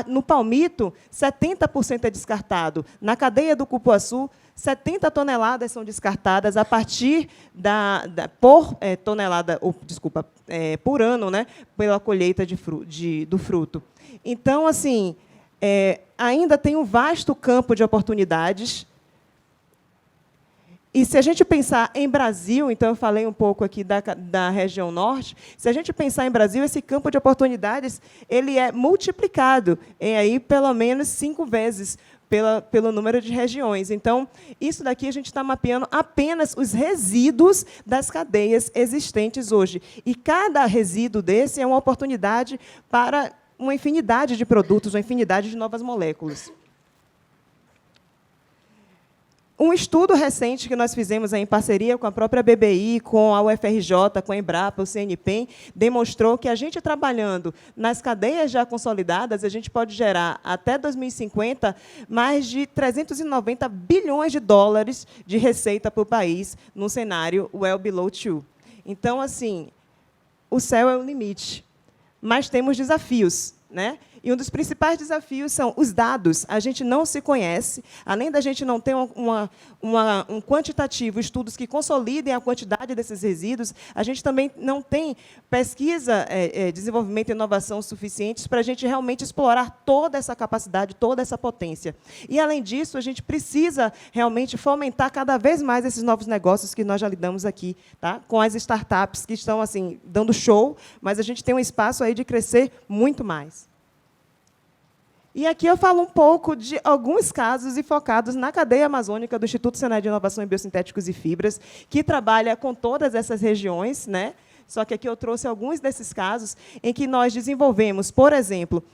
No palmito, 70% é descartado. Na cadeia do cupuaçu, 70 toneladas são descartadas a partir por tonelada, por ano, né, pela colheita do fruto. Então, assim, ainda tem um vasto campo de oportunidades. E se a gente pensar em Brasil, então eu falei um pouco aqui da região norte, se a gente pensar em Brasil, esse campo de oportunidades ele é multiplicado em aí pelo menos 5 vezes pelo número de regiões. Então, isso daqui a gente está mapeando apenas os resíduos das cadeias existentes hoje. E cada resíduo desse é uma oportunidade para uma infinidade de produtos, uma infinidade de novas moléculas. Um estudo recente que nós fizemos em parceria com a própria BBI, com a UFRJ, com a Embrapa, o CNPEM, demonstrou que a gente trabalhando nas cadeias já consolidadas, a gente pode gerar, até 2050, mais de 390 bilhões de dólares de receita para o país, num cenário well below 2. Então, assim, o céu é o limite, mas temos desafios, né? E um dos principais desafios são os dados. A gente não se conhece, além da gente não ter um quantitativo, estudos que consolidem a quantidade desses resíduos, a gente também não tem pesquisa, desenvolvimento e inovação suficientes para a gente realmente explorar toda essa capacidade, toda essa potência. E, além disso, a gente precisa realmente fomentar cada vez mais esses novos negócios que nós já lidamos aqui, tá? Com as startups que estão assim, dando show, mas a gente tem um espaço aí de crescer muito mais. E aqui eu falo um pouco de alguns casos e focados na cadeia amazônica do Instituto Senai de Inovação em Biosintéticos e Fibras, que trabalha com todas essas regiões, né? Só que aqui eu trouxe alguns desses casos em que nós desenvolvemos, por exemplo,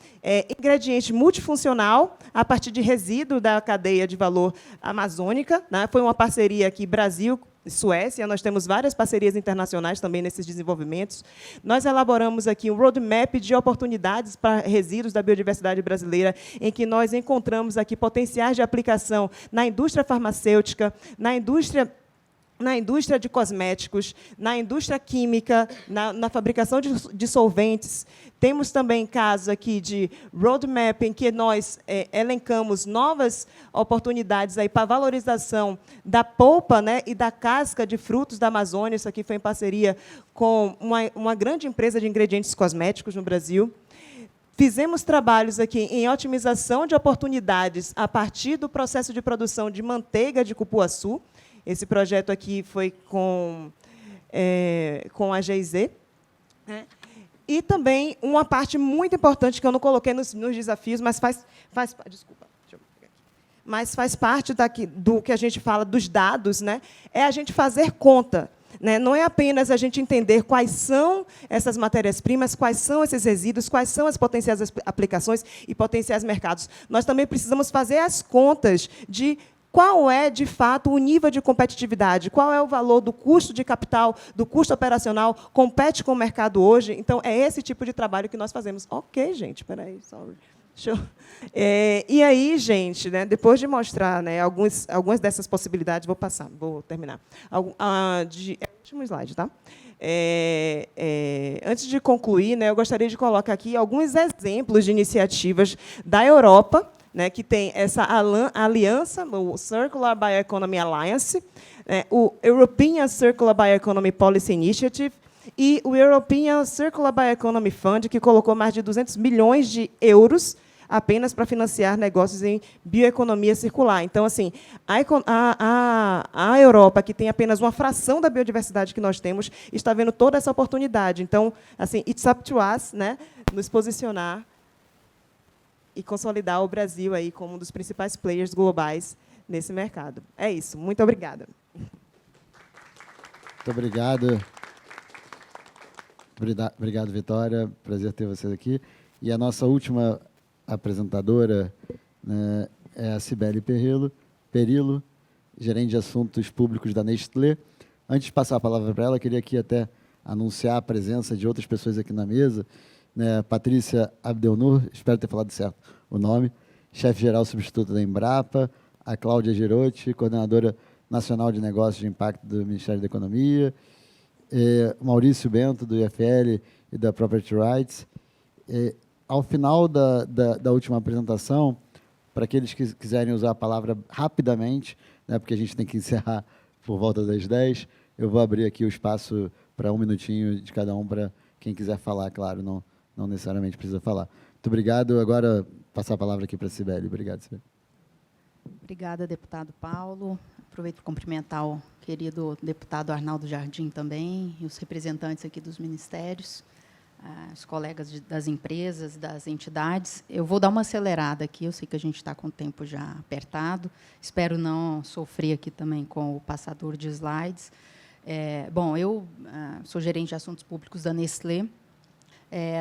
ingrediente multifuncional a partir de resíduo da cadeia de valor amazônica, né? Foi uma parceria aqui Brasil Suécia, nós temos várias parcerias internacionais também nesses desenvolvimentos. Nós elaboramos aqui um roadmap de oportunidades para resíduos da biodiversidade brasileira, em que nós encontramos aqui potenciais de aplicação na indústria farmacêutica, na indústria de cosméticos, na indústria química, na fabricação de solventes. Temos também casos aqui de roadmap em que nós elencamos novas oportunidades aí para valorização da polpa, né, e da casca de frutos da Amazônia. Isso aqui foi em parceria com uma grande empresa de ingredientes cosméticos no Brasil. Fizemos trabalhos aqui em otimização de oportunidades a partir do processo de produção de manteiga de cupuaçu. Esse projeto aqui foi com a GIZ. Né? E também uma parte muito importante que eu não coloquei nos desafios, mas desculpa, deixa eu pegar aqui. Mas faz parte do que a gente fala dos dados, né? É a gente fazer conta. Né? Não é apenas a gente entender quais são essas matérias-primas, quais são esses resíduos, quais são as potenciais aplicações e potenciais mercados. Nós também precisamos fazer as contas de qual é, de fato, o nível de competitividade, qual é o valor do custo de capital, do custo operacional, compete com o mercado hoje. Então, é esse tipo de trabalho que nós fazemos. Ok, gente, espera aí, sorry. E aí, gente, né, depois de mostrar, né, algumas dessas possibilidades, vou terminar. É o último slide, tá? Antes de concluir, né, eu gostaria de colocar aqui alguns exemplos de iniciativas da Europa, né, que tem essa aliança, o Circular Bioeconomy Alliance, o European Circular Bioeconomy Policy Initiative e o European Circular Bioeconomy Fund, que colocou mais de 200 milhões de euros apenas para financiar negócios em bioeconomia circular. Então, assim, a Europa, que tem apenas uma fração da biodiversidade que nós temos, está vendo toda essa oportunidade. Então, assim, it's up to us, né, nos posicionar e consolidar o Brasil aí como um dos principais players globais nesse mercado. É isso. Muito obrigada. Muito obrigado. Obrigado, Vitória. Prazer ter você aqui. E a nossa última apresentadora, né, é a Cibele Perillo, gerente de assuntos públicos da Nestlé. Antes de passar a palavra para ela, queria aqui até anunciar a presença de outras pessoas aqui na mesa. Né, Patrícia Abdelnour, espero ter falado certo o nome, chefe-geral substituta da Embrapa, a Cláudia Girotti, coordenadora nacional de negócios de impacto do Ministério da Economia, Maurício Bento, do IFL e da Property Rights. Ao final da última apresentação, para aqueles que quiserem usar a palavra rapidamente, né, porque a gente tem que encerrar por volta das 10, eu vou abrir aqui o espaço para 1 minutinho de cada um, para quem quiser falar, claro, não necessariamente precisa falar. Muito obrigado. Agora, passar a palavra aqui para a Cibele. Obrigado, Cibele. Obrigada, deputado Paulo, aproveito para cumprimentar o querido deputado Arnaldo Jardim também, e os representantes aqui dos ministérios, os colegas das empresas, das entidades. Eu vou dar uma acelerada aqui, eu sei que a gente está com o tempo já apertado, espero não sofrer aqui também com o passador de slides. Bom, eu sou gerente de assuntos públicos da Nestlé.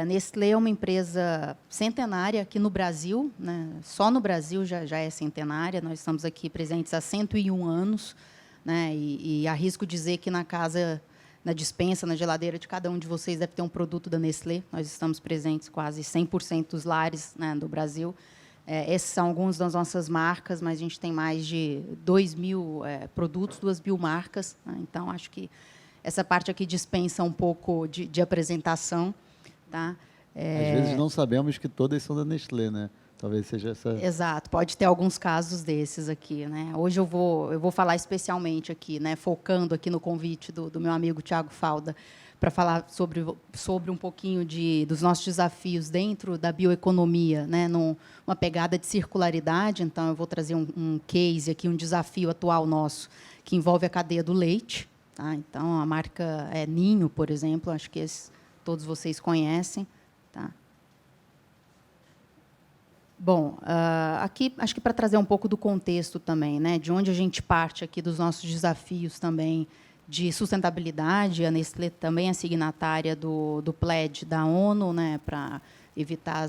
A Nestlé é uma empresa centenária aqui no Brasil, né? Só no Brasil já é centenária, nós estamos aqui presentes há 101 anos, né? E arrisco dizer que na casa, na despensa, na geladeira de cada um de vocês deve ter um produto da Nestlé. Nós estamos presentes quase 100% dos lares, né, do Brasil. Esses são alguns das nossas marcas, mas a gente tem mais de 2.000 produtos, 2.000 marcas, né? Então, acho que essa parte aqui dispensa um pouco de apresentação. Tá? Às vezes não sabemos que todas são da Nestlé, né? Talvez seja essa... Exato, pode ter alguns casos desses aqui, né? Hoje eu vou falar especialmente aqui, né, focando aqui no convite do meu amigo Tiago Falda, para falar sobre um pouquinho dos nossos desafios dentro da bioeconomia, né, numa pegada de circularidade. Então, eu vou trazer um case aqui, um desafio atual nosso, que envolve a cadeia do leite. Tá? Então, a marca Ninho, por exemplo, acho que todos vocês conhecem. Tá? Bom, aqui, acho que para trazer um pouco do contexto também, né, de onde a gente parte aqui dos nossos desafios também de sustentabilidade. A Nestlé também é signatária do Pledge da ONU, né, para evitar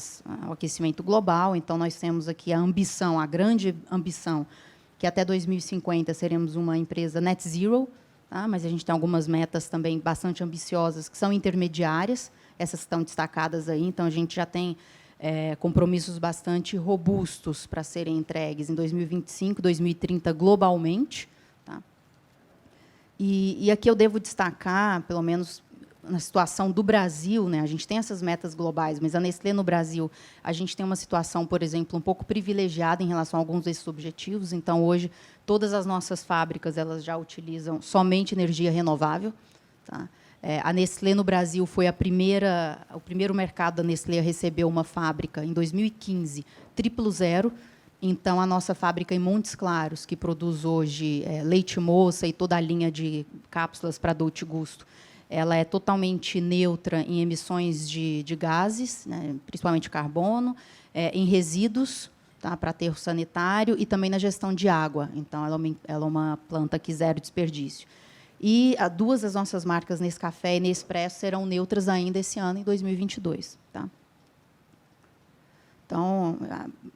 o aquecimento global. Então, nós temos aqui a ambição, a grande ambição, que até 2050 seremos uma empresa net zero, tá? Mas a gente tem algumas metas também bastante ambiciosas, que são intermediárias, essas estão destacadas aí. Então, a gente já tem compromissos bastante robustos para serem entregues em 2025, 2030, globalmente. Tá? E aqui eu devo destacar, pelo menos na situação do Brasil, né, a gente tem essas metas globais, mas a Nestlé no Brasil, a gente tem uma situação, por exemplo, um pouco privilegiada em relação a alguns desses objetivos. Então, hoje, todas as nossas fábricas elas já utilizam somente energia renovável. Tá? A Nestlé no Brasil foi o primeiro mercado da Nestlé a receber uma fábrica, em 2015, 000. Então, a nossa fábrica em Montes Claros, que produz hoje leite moça e toda a linha de cápsulas para Dolce Gusto, ela é totalmente neutra em emissões de gases, né, principalmente carbono, em resíduos, tá, para aterro sanitário, e também na gestão de água. Então, ela é uma planta que zero desperdício. E duas das nossas marcas, Nescafé e Nespresso, serão neutras ainda esse ano, em 2022. Tá? Então,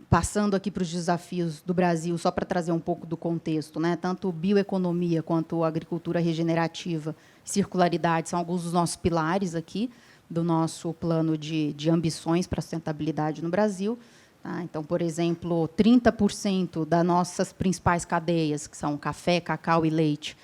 passando aqui para os desafios do Brasil, só para trazer um pouco do contexto, né? Tanto bioeconomia quanto agricultura regenerativa, circularidade são alguns dos nossos pilares aqui do nosso plano de ambições para a sustentabilidade no Brasil. Tá? Então, por exemplo, 30% das nossas principais cadeias, que são café, cacau e leite,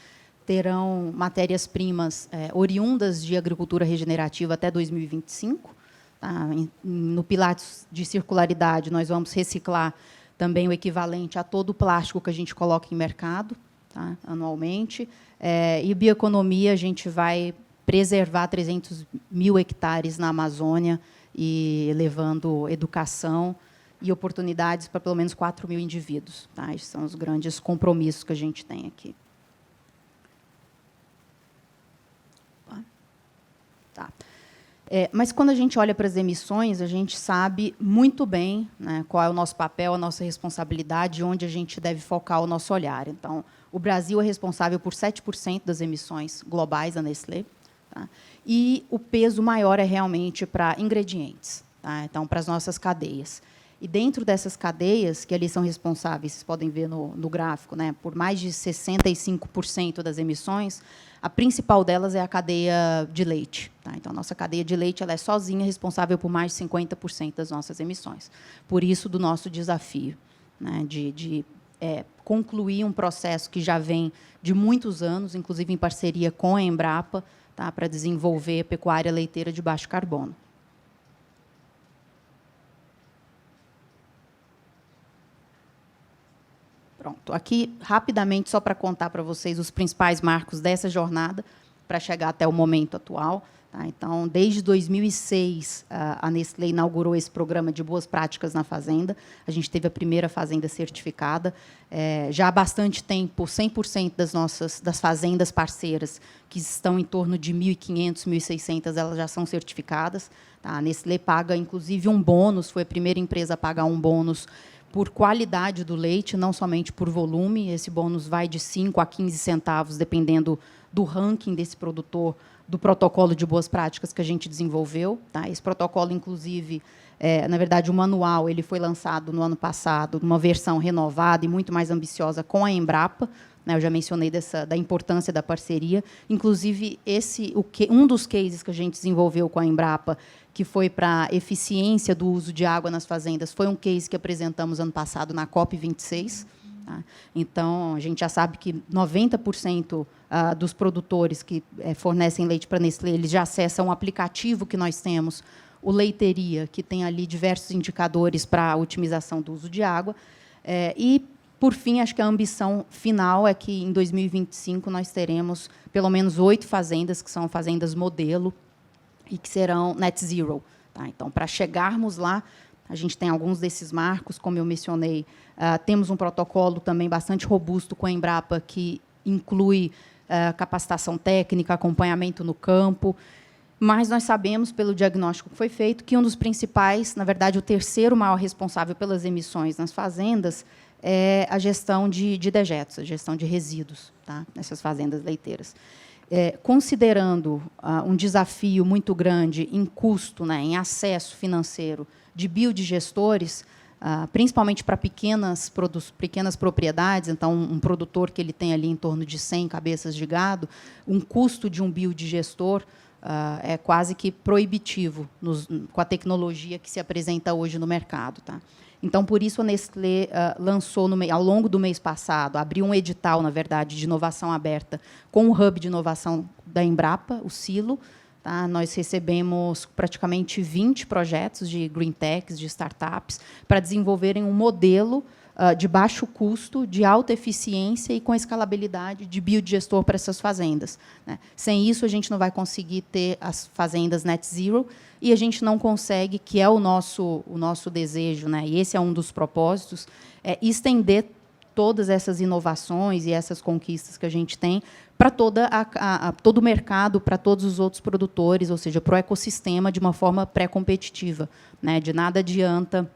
terão matérias-primas oriundas de agricultura regenerativa até 2025. Tá? No pilar de circularidade, nós vamos reciclar também o equivalente a todo o plástico que a gente coloca em mercado, tá? Anualmente. E bioeconomia, a gente vai preservar 300.000 hectares na Amazônia e levando educação e oportunidades para pelo menos 4.000 indivíduos. Tá? Esses são os grandes compromissos que a gente tem aqui. Tá. Mas, quando a gente olha para as emissões, a gente sabe muito bem, né, qual é o nosso papel, a nossa responsabilidade, onde a gente deve focar o nosso olhar. Então, o Brasil é responsável por 7% das emissões globais da Nestlé. Tá? E o peso maior é realmente para ingredientes, tá? Então, para as nossas cadeias. E, dentro dessas cadeias, que ali são responsáveis, vocês podem ver no gráfico, né, por mais de 65% das emissões, a principal delas é a cadeia de leite. Tá? Então, a nossa cadeia de leite ela é sozinha responsável por mais de 50% das nossas emissões. Por isso, do nosso desafio, né, de concluir um processo que já vem de muitos anos, inclusive em parceria com a Embrapa, tá, para desenvolver pecuária leiteira de baixo carbono. Pronto. Aqui, rapidamente, só para contar para vocês os principais marcos dessa jornada, para chegar até o momento atual. Tá? Então, desde 2006, a Nestlé inaugurou esse programa de boas práticas na fazenda. A gente teve a primeira fazenda certificada. Já há bastante tempo, 100% das fazendas parceiras, que estão em torno de 1.500, 1.600, elas já são certificadas. Tá? A Nestlé paga, inclusive, um bônus, foi a primeira empresa a pagar um bônus por qualidade do leite, não somente por volume. Esse bônus vai de 5 a 15 centavos, dependendo do ranking desse produtor, do protocolo de boas práticas que a gente desenvolveu. Tá? Esse protocolo, inclusive, na verdade, o manual ele foi lançado no ano passado, numa versão renovada e muito mais ambiciosa com a Embrapa. Né? Eu já mencionei da importância da parceria. Inclusive, um dos cases que a gente desenvolveu com a Embrapa, que foi para a eficiência do uso de água nas fazendas, foi um case que apresentamos ano passado na COP26. Tá? Então, a gente já sabe que 90% dos produtores que fornecem leite para a Nestlé, eles já acessam um aplicativo que nós temos, o Leiteria, que tem ali diversos indicadores para a otimização do uso de água. E, por fim, acho que a ambição final é que, em 2025, nós teremos pelo menos 8 fazendas, que são fazendas modelo, e que serão net zero. Tá? Então, para chegarmos lá, a gente tem alguns desses marcos, como eu mencionei. Temos um protocolo também bastante robusto com a Embrapa, que inclui capacitação técnica, acompanhamento no campo. Mas nós sabemos, pelo diagnóstico que foi feito, que um dos principais, na verdade, o terceiro maior responsável pelas emissões nas fazendas é a gestão de dejetos, a gestão de resíduos, tá? Nessas fazendas leiteiras. Considerando um desafio muito grande em custo, né, em acesso financeiro de biodigestores, principalmente para pequenas propriedades, então, um produtor que ele tem ali em torno de 100 cabeças de gado, um custo de um biodigestor é quase que proibitivo com a tecnologia que se apresenta hoje no mercado. Tá? Então, por isso, a Nestlé lançou, ao longo do mês passado, abriu um edital, na verdade, de inovação aberta com o Hub de Inovação da Embrapa, o Silo. Tá? Nós recebemos praticamente 20 projetos de green techs, de startups, para desenvolverem um modelo de baixo custo, de alta eficiência e com escalabilidade de biodigestor para essas fazendas. Né? Sem isso, a gente não vai conseguir ter as fazendas net zero, e a gente não consegue, que é o nosso desejo, né? E esse é um dos propósitos, estender todas essas inovações e essas conquistas que a gente tem para todo o mercado, para todos os outros produtores, ou seja, para o ecossistema de uma forma pré-competitiva. Né? De nada adianta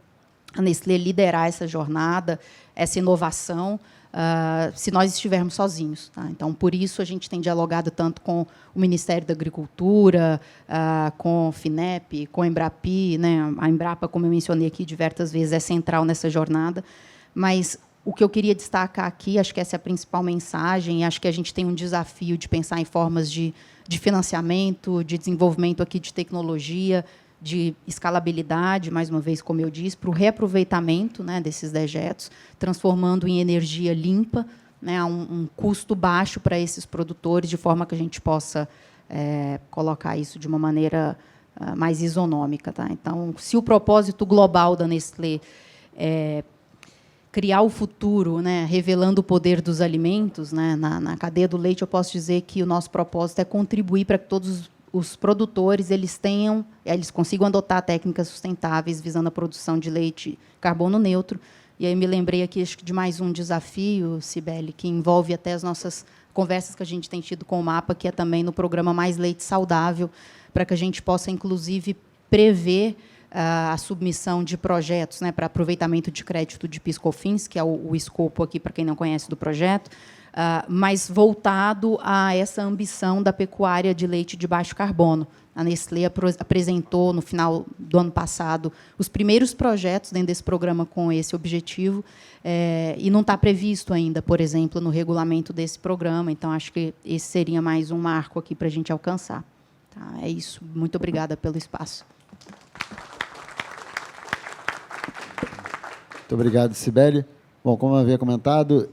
a Nestlé liderar essa jornada, essa inovação, se nós estivermos sozinhos. Tá? Então, por isso, a gente tem dialogado tanto com o Ministério da Agricultura, com o FINEP, com a Embrapi. Né? A Embrapa, como eu mencionei aqui diversas vezes, é central nessa jornada. Mas o que eu queria destacar aqui, acho que essa é a principal mensagem, acho que a gente tem um desafio de pensar em formas de financiamento, de desenvolvimento aqui de tecnologia, de escalabilidade, mais uma vez, como eu disse, para o reaproveitamento, né, desses dejetos, transformando em energia limpa, né, um custo baixo para esses produtores, de forma que a gente possa colocar isso de uma maneira mais isonômica. Tá? Então, se o propósito global da Nestlé é criar o futuro, né, revelando o poder dos alimentos, né, na cadeia do leite, eu posso dizer que o nosso propósito é contribuir para que todos os produtores eles consigam adotar técnicas sustentáveis visando a produção de leite carbono neutro. E aí me lembrei aqui acho que de mais um desafio, Cibele, que envolve até as nossas conversas que a gente tem tido com o MAPA, que é também no programa Mais Leite Saudável, para que a gente possa, inclusive, prever a submissão de projetos, né, para aproveitamento de crédito de PIS/COFINS, que é o escopo aqui, para quem não conhece, do projeto, mas voltado a essa ambição da pecuária de leite de baixo carbono. A Nestlé apresentou, no final do ano passado, os primeiros projetos dentro desse programa com esse objetivo, e não está previsto ainda, por exemplo, no regulamento desse programa. Então, acho que esse seria mais um marco aqui para a gente alcançar. Tá? É isso. Muito obrigada pelo espaço. Muito obrigado, Cibele. Bom, como eu havia comentado,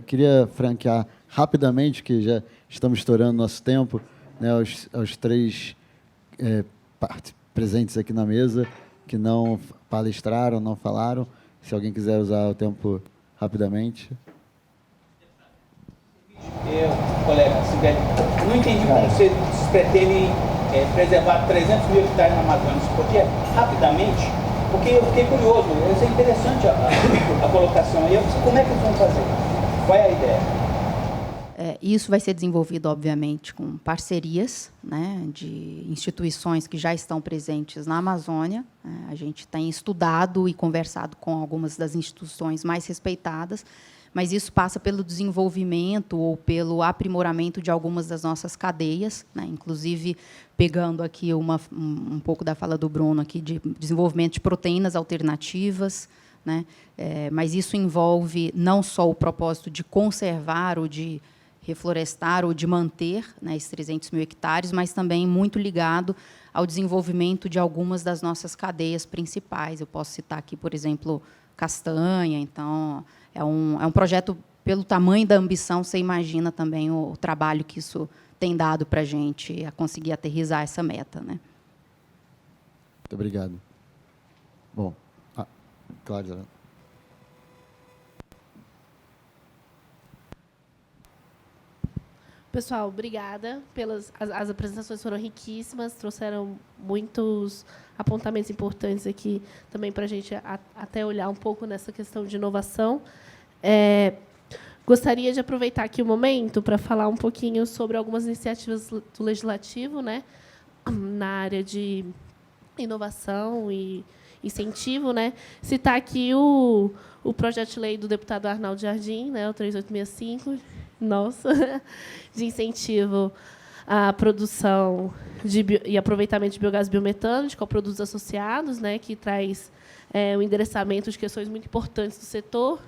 queria franquear rapidamente, que já estamos estourando nosso tempo, né, aos três presentes aqui na mesa, que não palestraram, não falaram. Se alguém quiser usar o tempo rapidamente. Colega Cibele, não entendi como vocês pretendem preservar 300 mil hectares na Amazônia. Você podia, rapidamente, porque eu fiquei curioso, isso é interessante a colocação. E eu disse, como é que eles vão fazer? Qual é a ideia? Isso vai ser desenvolvido, obviamente, com parcerias, né, de instituições que já estão presentes na Amazônia. A gente tem estudado e conversado com algumas das instituições mais respeitadas, mas isso passa pelo desenvolvimento ou pelo aprimoramento de algumas das nossas cadeias, né, inclusive pegando aqui um pouco da fala do Bruno aqui de desenvolvimento de proteínas alternativas, né, mas isso envolve não só o propósito de conservar ou de reflorestar ou de manter, né, esses 300 mil hectares, mas também muito ligado ao desenvolvimento de algumas das nossas cadeias principais. Eu posso citar aqui, por exemplo, castanha. Então, é um projeto, pelo tamanho da ambição, você imagina também o trabalho que isso tem dado para a gente a conseguir aterrissar essa meta, né? Muito obrigado. Bom, Cláudia. Pessoal, obrigada as apresentações foram riquíssimas, trouxeram muitos apontamentos importantes aqui também para a gente até olhar um pouco nessa questão de inovação. Gostaria de aproveitar aqui o momento para falar um pouquinho sobre algumas iniciativas do Legislativo, né, na área de inovação e incentivo, né. Citar aqui o projeto de lei do deputado Arnaldo Jardim, né, o 3865, de incentivo à produção e aproveitamento de biogás biometanos, de coprodutos associados, né, que traz o endereçamento de questões muito importantes do setor,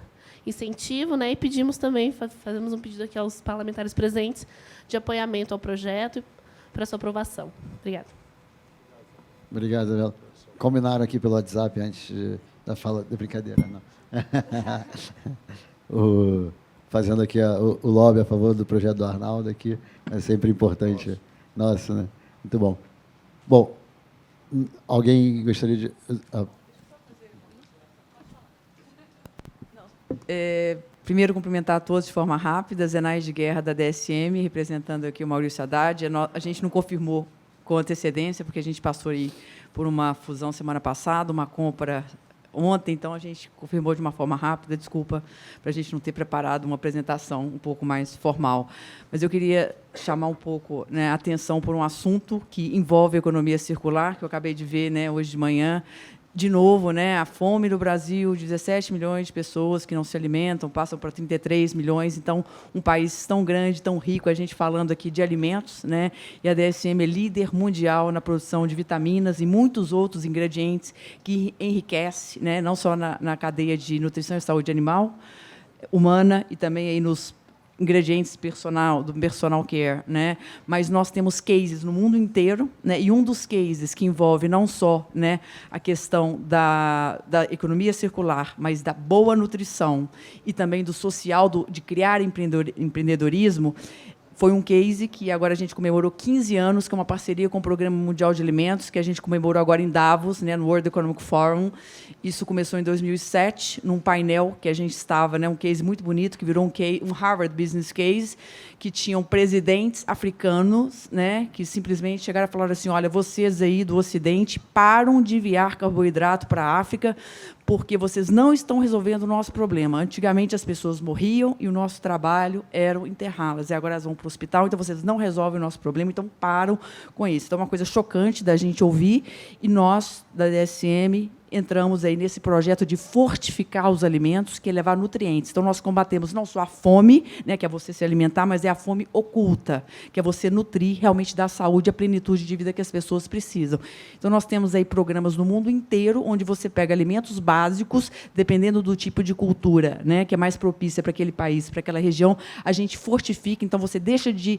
incentivo, né, e pedimos também, fazemos um pedido aqui aos parlamentares presentes de apoiamento ao projeto para sua aprovação. Obrigada. Obrigado, Isabela. Combinaram aqui pelo WhatsApp antes da fala de brincadeira, não. Fazendo aqui o lobby a favor do projeto do Arnaldo aqui, é sempre importante. Nossa, né? Muito bom. Bom, alguém gostaria de... Primeiro, cumprimentar a todos de forma rápida. Zenais de Guerra, da DSM, representando aqui o Maurício Haddad. A gente não confirmou com antecedência, porque a gente passou aí por uma fusão semana passada, uma compra ontem, então a gente confirmou de uma forma rápida, desculpa, para a gente não ter preparado uma apresentação um pouco mais formal. Mas eu queria chamar um pouco, né, a atenção por um assunto que envolve a economia circular, que eu acabei de ver, né, hoje de manhã. De novo, né, a fome no Brasil, 17 milhões de pessoas que não se alimentam, passam para 33 milhões. Então, um país tão grande, tão rico, a gente falando aqui de alimentos, né, e a DSM é líder mundial na produção de vitaminas e muitos outros ingredientes que enriquece, né, não só na cadeia de nutrição e saúde animal, humana, e também aí nos ingredientes do personal care, né? Mas nós temos cases no mundo inteiro, né? E um dos cases que envolve não só, né, a questão da economia circular, mas da boa nutrição e também do social, de criar empreendedorismo, foi um case que agora a gente comemorou 15 anos, que é uma parceria com o Programa Mundial de Alimentos, que a gente comemorou agora em Davos, né, no World Economic Forum. Isso começou em 2007, num painel que a gente estava, né, um case muito bonito, que virou um Harvard Business Case, que tinham presidentes africanos, né, que simplesmente chegaram e falaram assim, olha, vocês aí do Ocidente param de enviar carboidrato para a África, porque vocês não estão resolvendo o nosso problema. Antigamente, as pessoas morriam e o nosso trabalho era enterrá-las. E agora elas vão para o hospital, então vocês não resolvem o nosso problema, então param com isso. Então, é uma coisa chocante da gente ouvir. E nós, da DSM, entramos aí nesse projeto de fortificar os alimentos, que é levar nutrientes. Então, nós combatemos não só a fome, né, que é você se alimentar, mas é a fome oculta, que é você nutrir, realmente dar saúde e a plenitude de vida que as pessoas precisam. Então, nós temos aí programas no mundo inteiro, onde você pega alimentos básicos, dependendo do tipo de cultura, né, que é mais propícia para aquele país, para aquela região, a gente fortifica. Então, você deixa de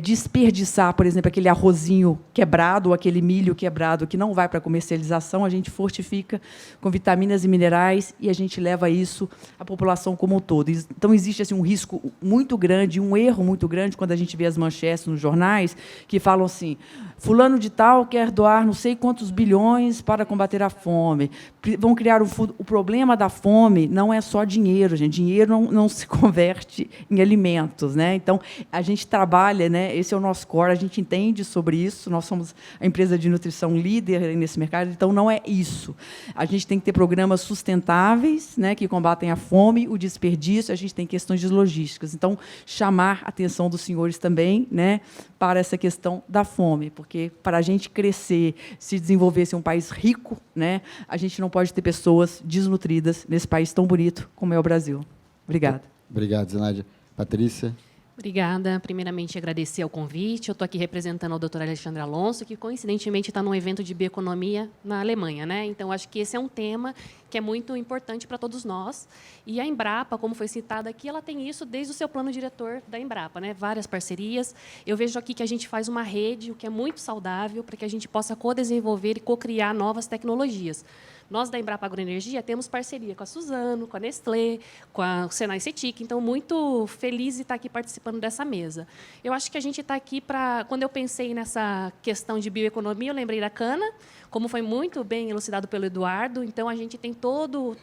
desperdiçar, por exemplo, aquele arrozinho quebrado ou aquele milho quebrado que não vai para a comercialização, a gente fortifica fortifica com vitaminas e minerais e a gente leva isso à população como um todo. Então, existe assim, um risco muito grande, um erro muito grande, quando a gente vê as manchetes nos jornais, que falam assim, fulano de tal quer doar não sei quantos bilhões para combater a fome. Vão criar um fundo. O problema da fome não é só dinheiro, gente. Dinheiro não se converte em alimentos, né? Então, a gente trabalha, né? Esse é o nosso core, a gente entende sobre isso. Nós somos a empresa de nutrição líder nesse mercado, então não é isso. A gente tem que ter programas sustentáveis, né, que combatem a fome, o desperdício, a gente tem questões de logísticas. Então, chamar a atenção dos senhores também, né, para essa questão da fome, porque para a gente crescer, se desenvolver, ser um país rico, né, a gente não pode ter pessoas desnutridas nesse país tão bonito como é o Brasil. Obrigada. Obrigado, Zenaide. Patrícia? Obrigada. Primeiramente, agradecer o convite. Eu estou aqui representando o Dr. Alexandre Alonso, que, coincidentemente, está num evento de bioeconomia na Alemanha, né? Então, acho que esse é um tema que é muito importante para todos nós. E a Embrapa, como foi citado aqui, ela tem isso desde o seu plano diretor da Embrapa, né? Várias parcerias. Eu vejo aqui que a gente faz uma rede, o que é muito saudável, para que a gente possa co-desenvolver e co-criar novas tecnologias. Nós, da Embrapa Agroenergia, temos parceria com a Suzano, com a Nestlé, com a Senai CETIC, então, muito feliz de estar aqui participando dessa mesa. Eu acho que a gente está aqui para... Quando eu pensei nessa questão de bioeconomia, eu lembrei da cana, como foi muito bem elucidado pelo Eduardo, então, a gente tem todo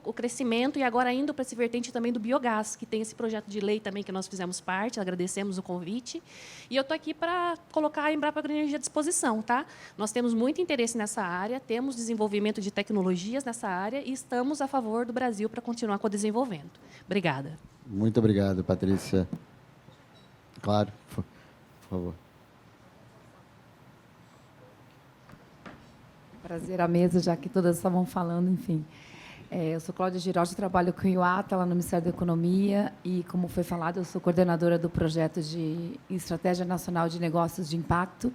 o crescimento e agora indo para esse vertente também do biogás, que tem esse projeto de lei também que nós fizemos parte, agradecemos o convite. E eu estou aqui para colocar a Embrapa Agroenergia à disposição. Tá? Nós temos muito interesse nessa área, temos desenvolvimento de tecnologias nessa área e estamos a favor do Brasil para continuar com o desenvolvimento. Obrigada. Muito obrigado, Patrícia. Claro, por favor. Prazer à mesa, já que todas estavam falando, enfim. Eu sou Cláudia Giraldi, trabalho com o IOATA, lá no Ministério da Economia, e, como foi falado, eu sou coordenadora do projeto de Estratégia Nacional de Negócios de Impacto,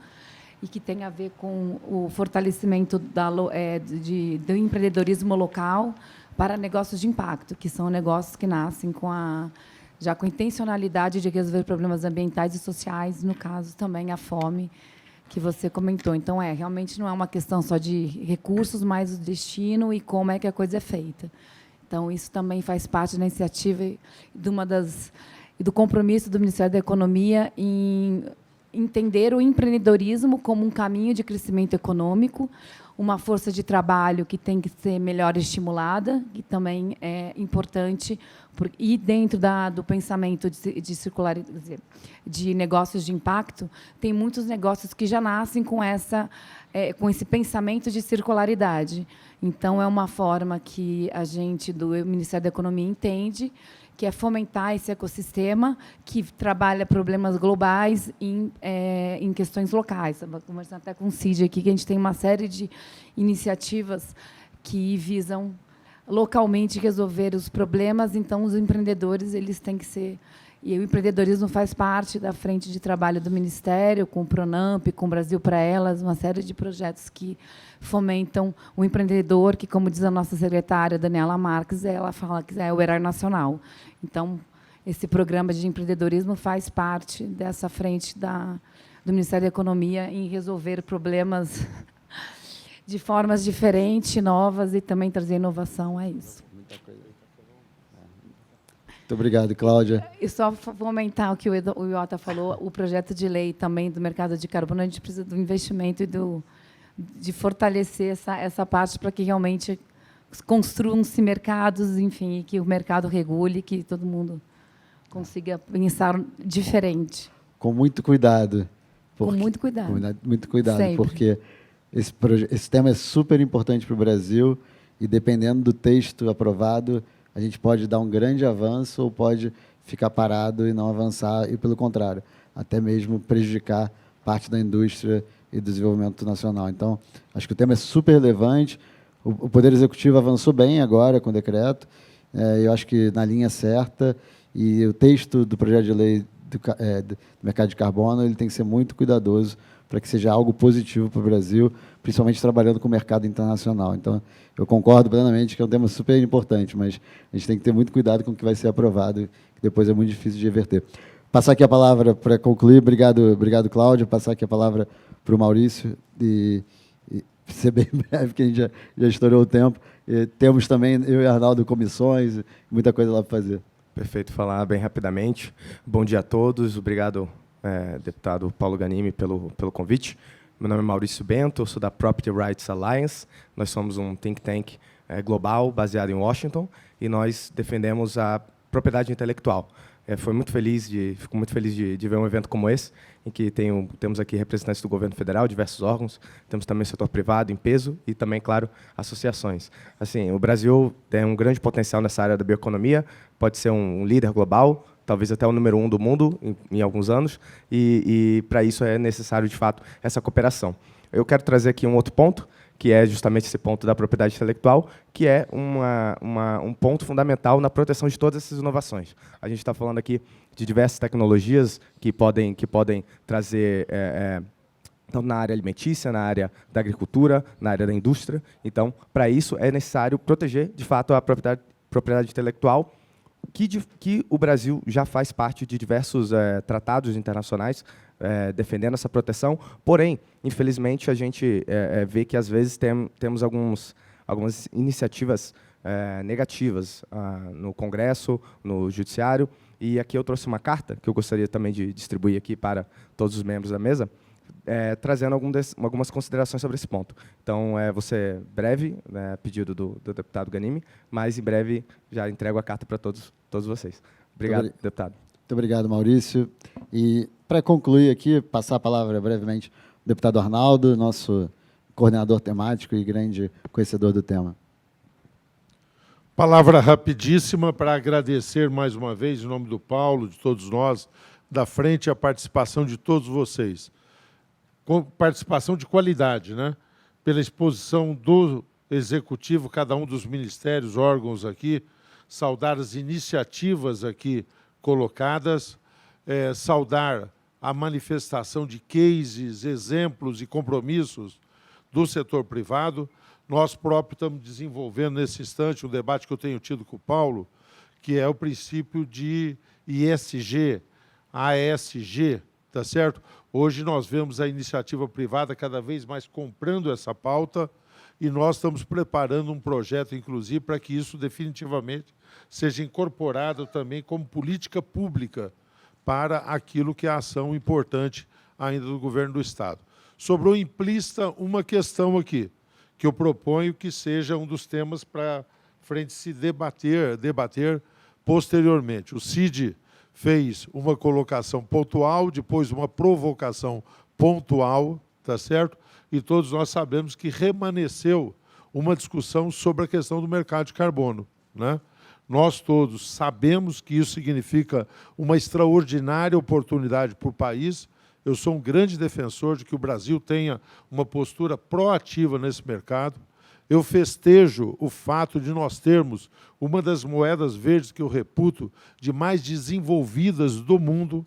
e que tem a ver com o fortalecimento do empreendedorismo local para negócios de impacto, que são negócios que nascem já com a intencionalidade de resolver problemas ambientais e sociais, no caso também a fome, que você comentou. Então, realmente não é uma questão só de recursos, mas o destino e como é que a coisa é feita. Então, isso também faz parte da iniciativa e do compromisso do Ministério da Economia em entender o empreendedorismo como um caminho de crescimento econômico, uma força de trabalho que tem que ser melhor estimulada, que também é importante, e dentro do pensamento de circularidade, de negócios de impacto, tem muitos negócios que já nascem com esse pensamento de circularidade. Então, é uma forma que a gente, do Ministério da Economia, entende, que é fomentar esse ecossistema que trabalha problemas globais em questões locais. Estava conversando até com o Cid aqui, que a gente tem uma série de iniciativas que visam localmente resolver os problemas, então os empreendedores eles têm que ser... E o empreendedorismo faz parte da frente de trabalho do Ministério, com o Pronamp, com o Brasil para Elas, uma série de projetos que fomentam o empreendedor, que, como diz a nossa secretária, Daniela Marques, ela fala que é o herói nacional. Então, esse programa de empreendedorismo faz parte dessa frente do Ministério da Economia em resolver problemas de formas diferentes, novas, e também trazer inovação. É isso. Muito obrigado, Cláudia. E só fomentar o que o Iota falou, o projeto de lei também do mercado de carbono, a gente precisa do investimento e de fortalecer essa parte para que realmente construam-se mercados, enfim, e que o mercado regule, que todo mundo consiga pensar diferente. Com muito cuidado. Com muito cuidado. Muito cuidado, sempre. Porque esse tema é super importante para o Brasil e, dependendo do texto aprovado, a gente pode dar um grande avanço ou pode ficar parado e não avançar, e, pelo contrário, até mesmo prejudicar parte da indústria e do desenvolvimento nacional. Então, acho que o tema é super relevante. O Poder Executivo avançou bem agora com o decreto, eu acho que na linha certa, e o texto do projeto de lei do mercado de carbono ele tem que ser muito cuidadoso para que seja algo positivo para o Brasil, principalmente trabalhando com o mercado internacional. Então, eu concordo plenamente que é um tema super importante, mas a gente tem que ter muito cuidado com o que vai ser aprovado, que depois é muito difícil de reverter. Passar aqui a palavra para concluir. Obrigado, Cláudia. Passar aqui a palavra para o Maurício. ser bem breve, que a gente já estourou o tempo. E temos também, eu e Arnaldo, comissões, muita coisa lá para fazer. Perfeito, falar bem rapidamente. Bom dia a todos, obrigado, deputado Paulo Ganimi, pelo convite. Meu nome é Maurício Bento, eu sou da Property Rights Alliance. Nós somos um think tank global baseado em Washington e nós defendemos a propriedade intelectual. Fico muito feliz de ver um evento como esse, em que temos aqui representantes do governo federal, diversos órgãos, temos também o setor privado em peso e também, claro, associações. Assim, o Brasil tem um grande potencial nessa área da bioeconomia, pode ser um líder global, talvez até o número 1 do mundo em alguns anos, e para isso é necessário, de fato, essa cooperação. Eu quero trazer aqui um outro ponto, que é justamente esse ponto da propriedade intelectual, que é um ponto fundamental na proteção de todas essas inovações. A gente está falando aqui de diversas tecnologias que podem trazer, tanto na área alimentícia, na área da agricultura, na área da indústria. Então, para isso, é necessário proteger, de fato, a propriedade intelectual, que o Brasil já faz parte de diversos tratados internacionais, defendendo essa proteção. Porém, infelizmente, a gente vê que, às vezes, temos algumas iniciativas negativas no Congresso, no Judiciário. E aqui eu trouxe uma carta, que eu gostaria também de distribuir aqui para todos os membros da mesa, trazendo algumas considerações sobre esse ponto. Então, vou ser breve, pedido do deputado Ganimi, mas, em breve, já entrego a carta para todos vocês. Obrigado, deputado. Muito obrigado, Maurício. E, para concluir aqui, passar a palavra brevemente ao deputado Arnaldo, nosso coordenador temático e grande conhecedor do tema. Palavra rapidíssima para agradecer mais uma vez, em nome do Paulo, de todos nós, da frente, a participação de todos vocês. Com participação de qualidade, né? Pela exposição do Executivo, cada um dos ministérios, órgãos aqui, saudar as iniciativas aqui colocadas, saudar a manifestação de cases, exemplos e compromissos do setor privado. Nós próprios estamos desenvolvendo, nesse instante, um debate que eu tenho tido com o Paulo, que é o princípio de ISG, ASG, tá certo? Hoje nós vemos a iniciativa privada cada vez mais comprando essa pauta e nós estamos preparando um projeto, inclusive, para que isso definitivamente seja incorporado também como política pública para aquilo que é a ação importante ainda do governo do Estado. Sobrou implícita uma questão aqui, que eu proponho que seja um dos temas para frente se debater posteriormente. O Cid fez uma colocação pontual, depois uma provocação pontual, tá certo? E todos nós sabemos que remanesceu uma discussão sobre a questão do mercado de carbono, né? Nós todos sabemos que isso significa uma extraordinária oportunidade para o país. Eu sou um grande defensor de que o Brasil tenha uma postura proativa nesse mercado. Eu festejo o fato de nós termos uma das moedas verdes que eu reputo de mais desenvolvidas do mundo,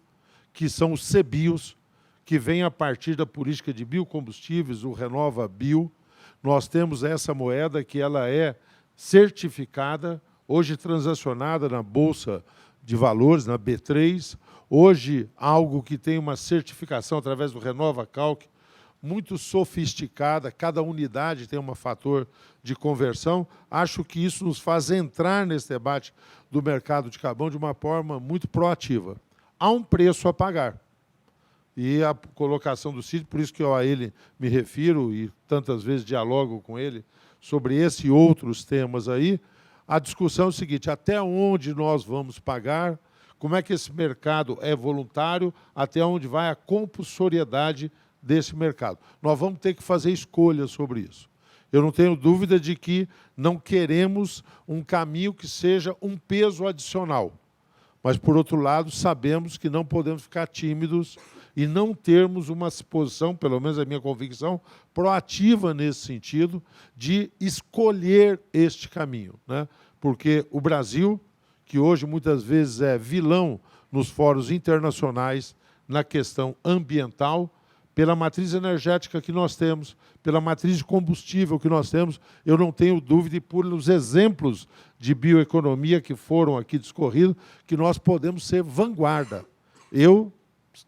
que são os CBIOS, que vem a partir da política de biocombustíveis, o Renova Bio. Nós temos essa moeda que ela é certificada, hoje transacionada na Bolsa de Valores, na B3, hoje algo que tem uma certificação através do Renova Calc, muito sofisticada, cada unidade tem um fator de conversão. Acho que isso nos faz entrar nesse debate do mercado de carbono de uma forma muito proativa. Há um preço a pagar. E a colocação do Cid, por isso que eu a ele me refiro e tantas vezes dialogo com ele sobre esse e outros temas aí, a discussão é o seguinte: até onde nós vamos pagar, como é que esse mercado é voluntário, até onde vai a compulsoriedade desse mercado. Nós vamos ter que fazer escolhas sobre isso. Eu não tenho dúvida de que não queremos um caminho que seja um peso adicional. Mas, por outro lado, sabemos que não podemos ficar tímidos e não termos uma posição, pelo menos a minha convicção, proativa nesse sentido, de escolher este caminho, né? Porque o Brasil, que hoje muitas vezes é vilão nos fóruns internacionais na questão ambiental, pela matriz energética que nós temos, pela matriz de combustível que nós temos, eu não tenho dúvida, e por os exemplos de bioeconomia que foram aqui discorridos, que nós podemos ser vanguarda. Eu,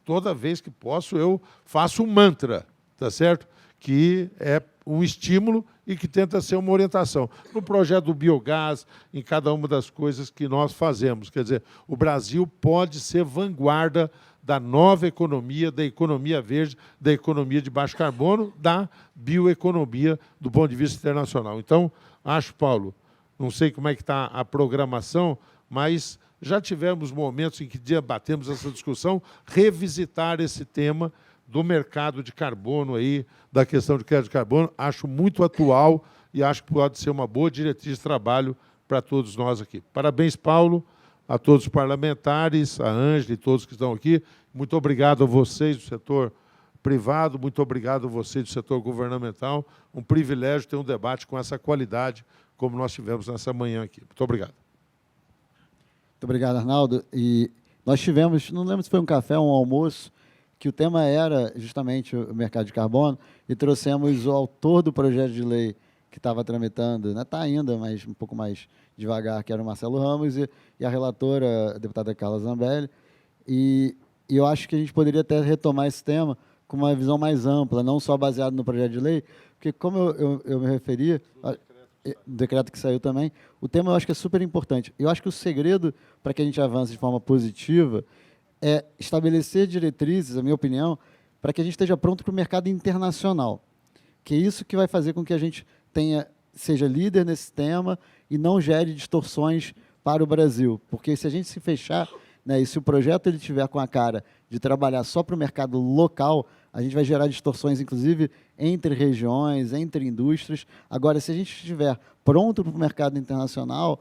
toda vez que posso, eu faço um mantra, tá certo? Que é um estímulo e que tenta ser uma orientação. No projeto do biogás, em cada uma das coisas que nós fazemos. Quer dizer, o Brasil pode ser vanguarda da nova economia, da economia verde, da economia de baixo carbono, da bioeconomia do ponto de vista internacional. Então, acho, Paulo, não sei como é que está a programação, mas já tivemos momentos em que debatemos essa discussão, revisitar esse tema do mercado de carbono, aí, da questão de crédito de carbono, acho muito atual e acho que pode ser uma boa diretriz de trabalho para todos nós aqui. Parabéns, Paulo, a todos os parlamentares, a Ângela e todos que estão aqui. Muito obrigado a vocês do setor privado, muito obrigado a vocês do setor governamental. Um privilégio ter um debate com essa qualidade, como nós tivemos nessa manhã aqui. Muito obrigado. Muito obrigado, Arnaldo. E nós tivemos, não lembro se foi um café ou um almoço, que o tema era justamente o mercado de carbono, e trouxemos o autor do projeto de lei que estava tramitando, está ainda, mas um pouco mais devagar, que era o Marcelo Ramos, e a relatora, a deputada Carla Zambelli. E eu acho que a gente poderia até retomar esse tema com uma visão mais ampla, não só baseado no projeto de lei, porque, como eu me referi, o decreto que saiu também, o tema eu acho que é super importante. Eu acho que o segredo para que a gente avance de forma positiva é estabelecer diretrizes, na minha opinião, para que a gente esteja pronto para o mercado internacional, que é isso que vai fazer com que a gente seja líder nesse tema e não gere distorções para o Brasil. Porque se a gente se fechar, né, e se o projeto ele tiver com a cara de trabalhar só para o mercado local, a gente vai gerar distorções, inclusive, entre regiões, entre indústrias. Agora, se a gente estiver pronto para o mercado internacional,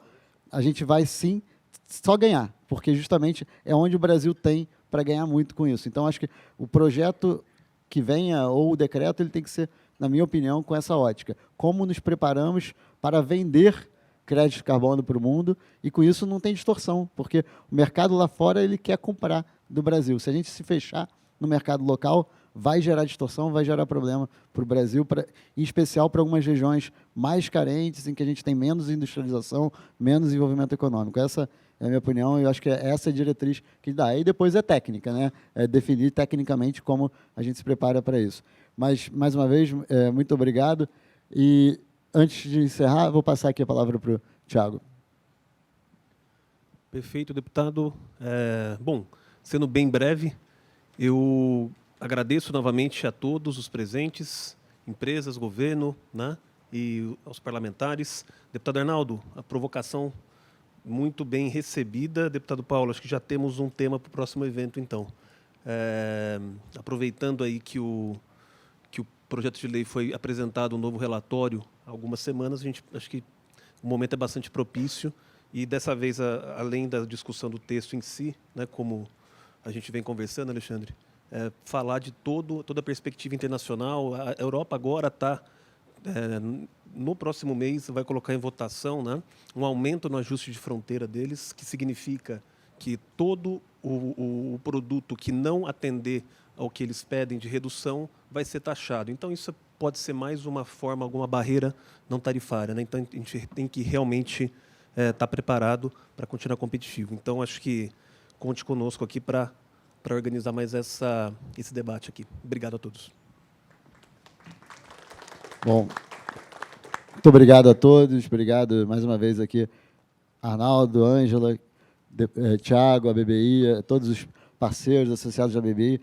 a gente vai, sim, só ganhar, porque justamente é onde o Brasil tem para ganhar muito com isso. Então, acho que o projeto que venha, ou o decreto, ele tem que ser, na minha opinião, com essa ótica. Como nos preparamos para vender crédito de carbono para o mundo, e com isso não tem distorção, porque o mercado lá fora ele quer comprar do Brasil. Se a gente se fechar no mercado local, vai gerar distorção, vai gerar problema para o Brasil, em especial para algumas regiões mais carentes, em que a gente tem menos industrialização, menos desenvolvimento econômico. Essa é a minha opinião, e eu acho que essa é a diretriz que dá. E depois é técnica, né? É definir tecnicamente como a gente se prepara para isso. Mas, mais uma vez, muito obrigado. E, antes de encerrar, vou passar aqui a palavra para o Tiago. Perfeito, deputado. Bom, sendo bem breve, eu agradeço novamente a todos os presentes, empresas, governo, né, e aos parlamentares. Deputado Arnaldo, a provocação muito bem recebida. Deputado Paulo, acho que já temos um tema para o próximo evento, então. Aproveitando aí que o projeto de lei foi apresentado um novo relatório há algumas semanas, acho que o momento é bastante propício, e dessa vez, além da discussão do texto em si, né, como a gente vem conversando, Alexandre, falar de toda a perspectiva internacional. A Europa agora está, no próximo mês, vai colocar em votação, né, um aumento no ajuste de fronteira deles, que significa que todo o produto que não atender ao que eles pedem de redução vai ser taxado. Então, isso pode ser mais uma forma, alguma barreira não tarifária, né? Então, a gente tem que realmente estar preparado para continuar competitivo. Então, acho que conte conosco aqui para organizar mais esse debate aqui. Obrigado a todos. Bom, muito obrigado a todos. Obrigado mais uma vez aqui, Arnaldo, Ângela, Tiago, a BBI, todos os parceiros associados da BBI,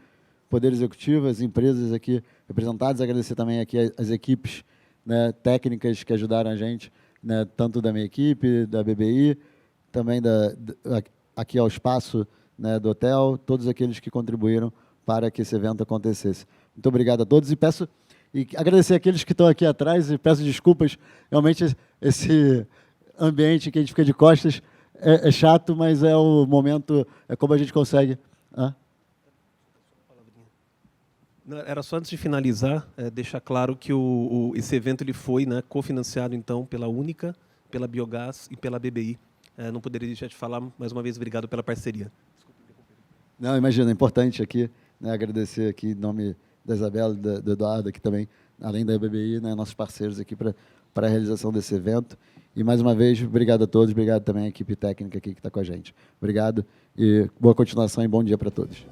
Poder Executivo, as empresas aqui representadas. Agradecer também aqui as equipes, né, técnicas que ajudaram a gente, né, tanto da minha equipe, da BBI, também aqui ao espaço, né, do hotel, todos aqueles que contribuíram para que esse evento acontecesse. Muito obrigado a todos e agradecer aqueles que estão aqui atrás e peço desculpas. Realmente, esse ambiente que a gente fica de costas é chato, mas é o momento, é como a gente consegue. Era só, antes de finalizar, deixar claro que esse evento ele foi, né, cofinanciado, então, pela Única, pela Biogás e pela BBI. Não poderia deixar de falar, mais uma vez, obrigado pela parceria. Não, imagina, é importante aqui, né, agradecer aqui em nome da Isabela e do Eduardo, aqui também, além da BBI, né, nossos parceiros aqui para a realização desse evento. E, mais uma vez, obrigado a todos, obrigado também à equipe técnica aqui que está com a gente. Obrigado e boa continuação e bom dia para todos.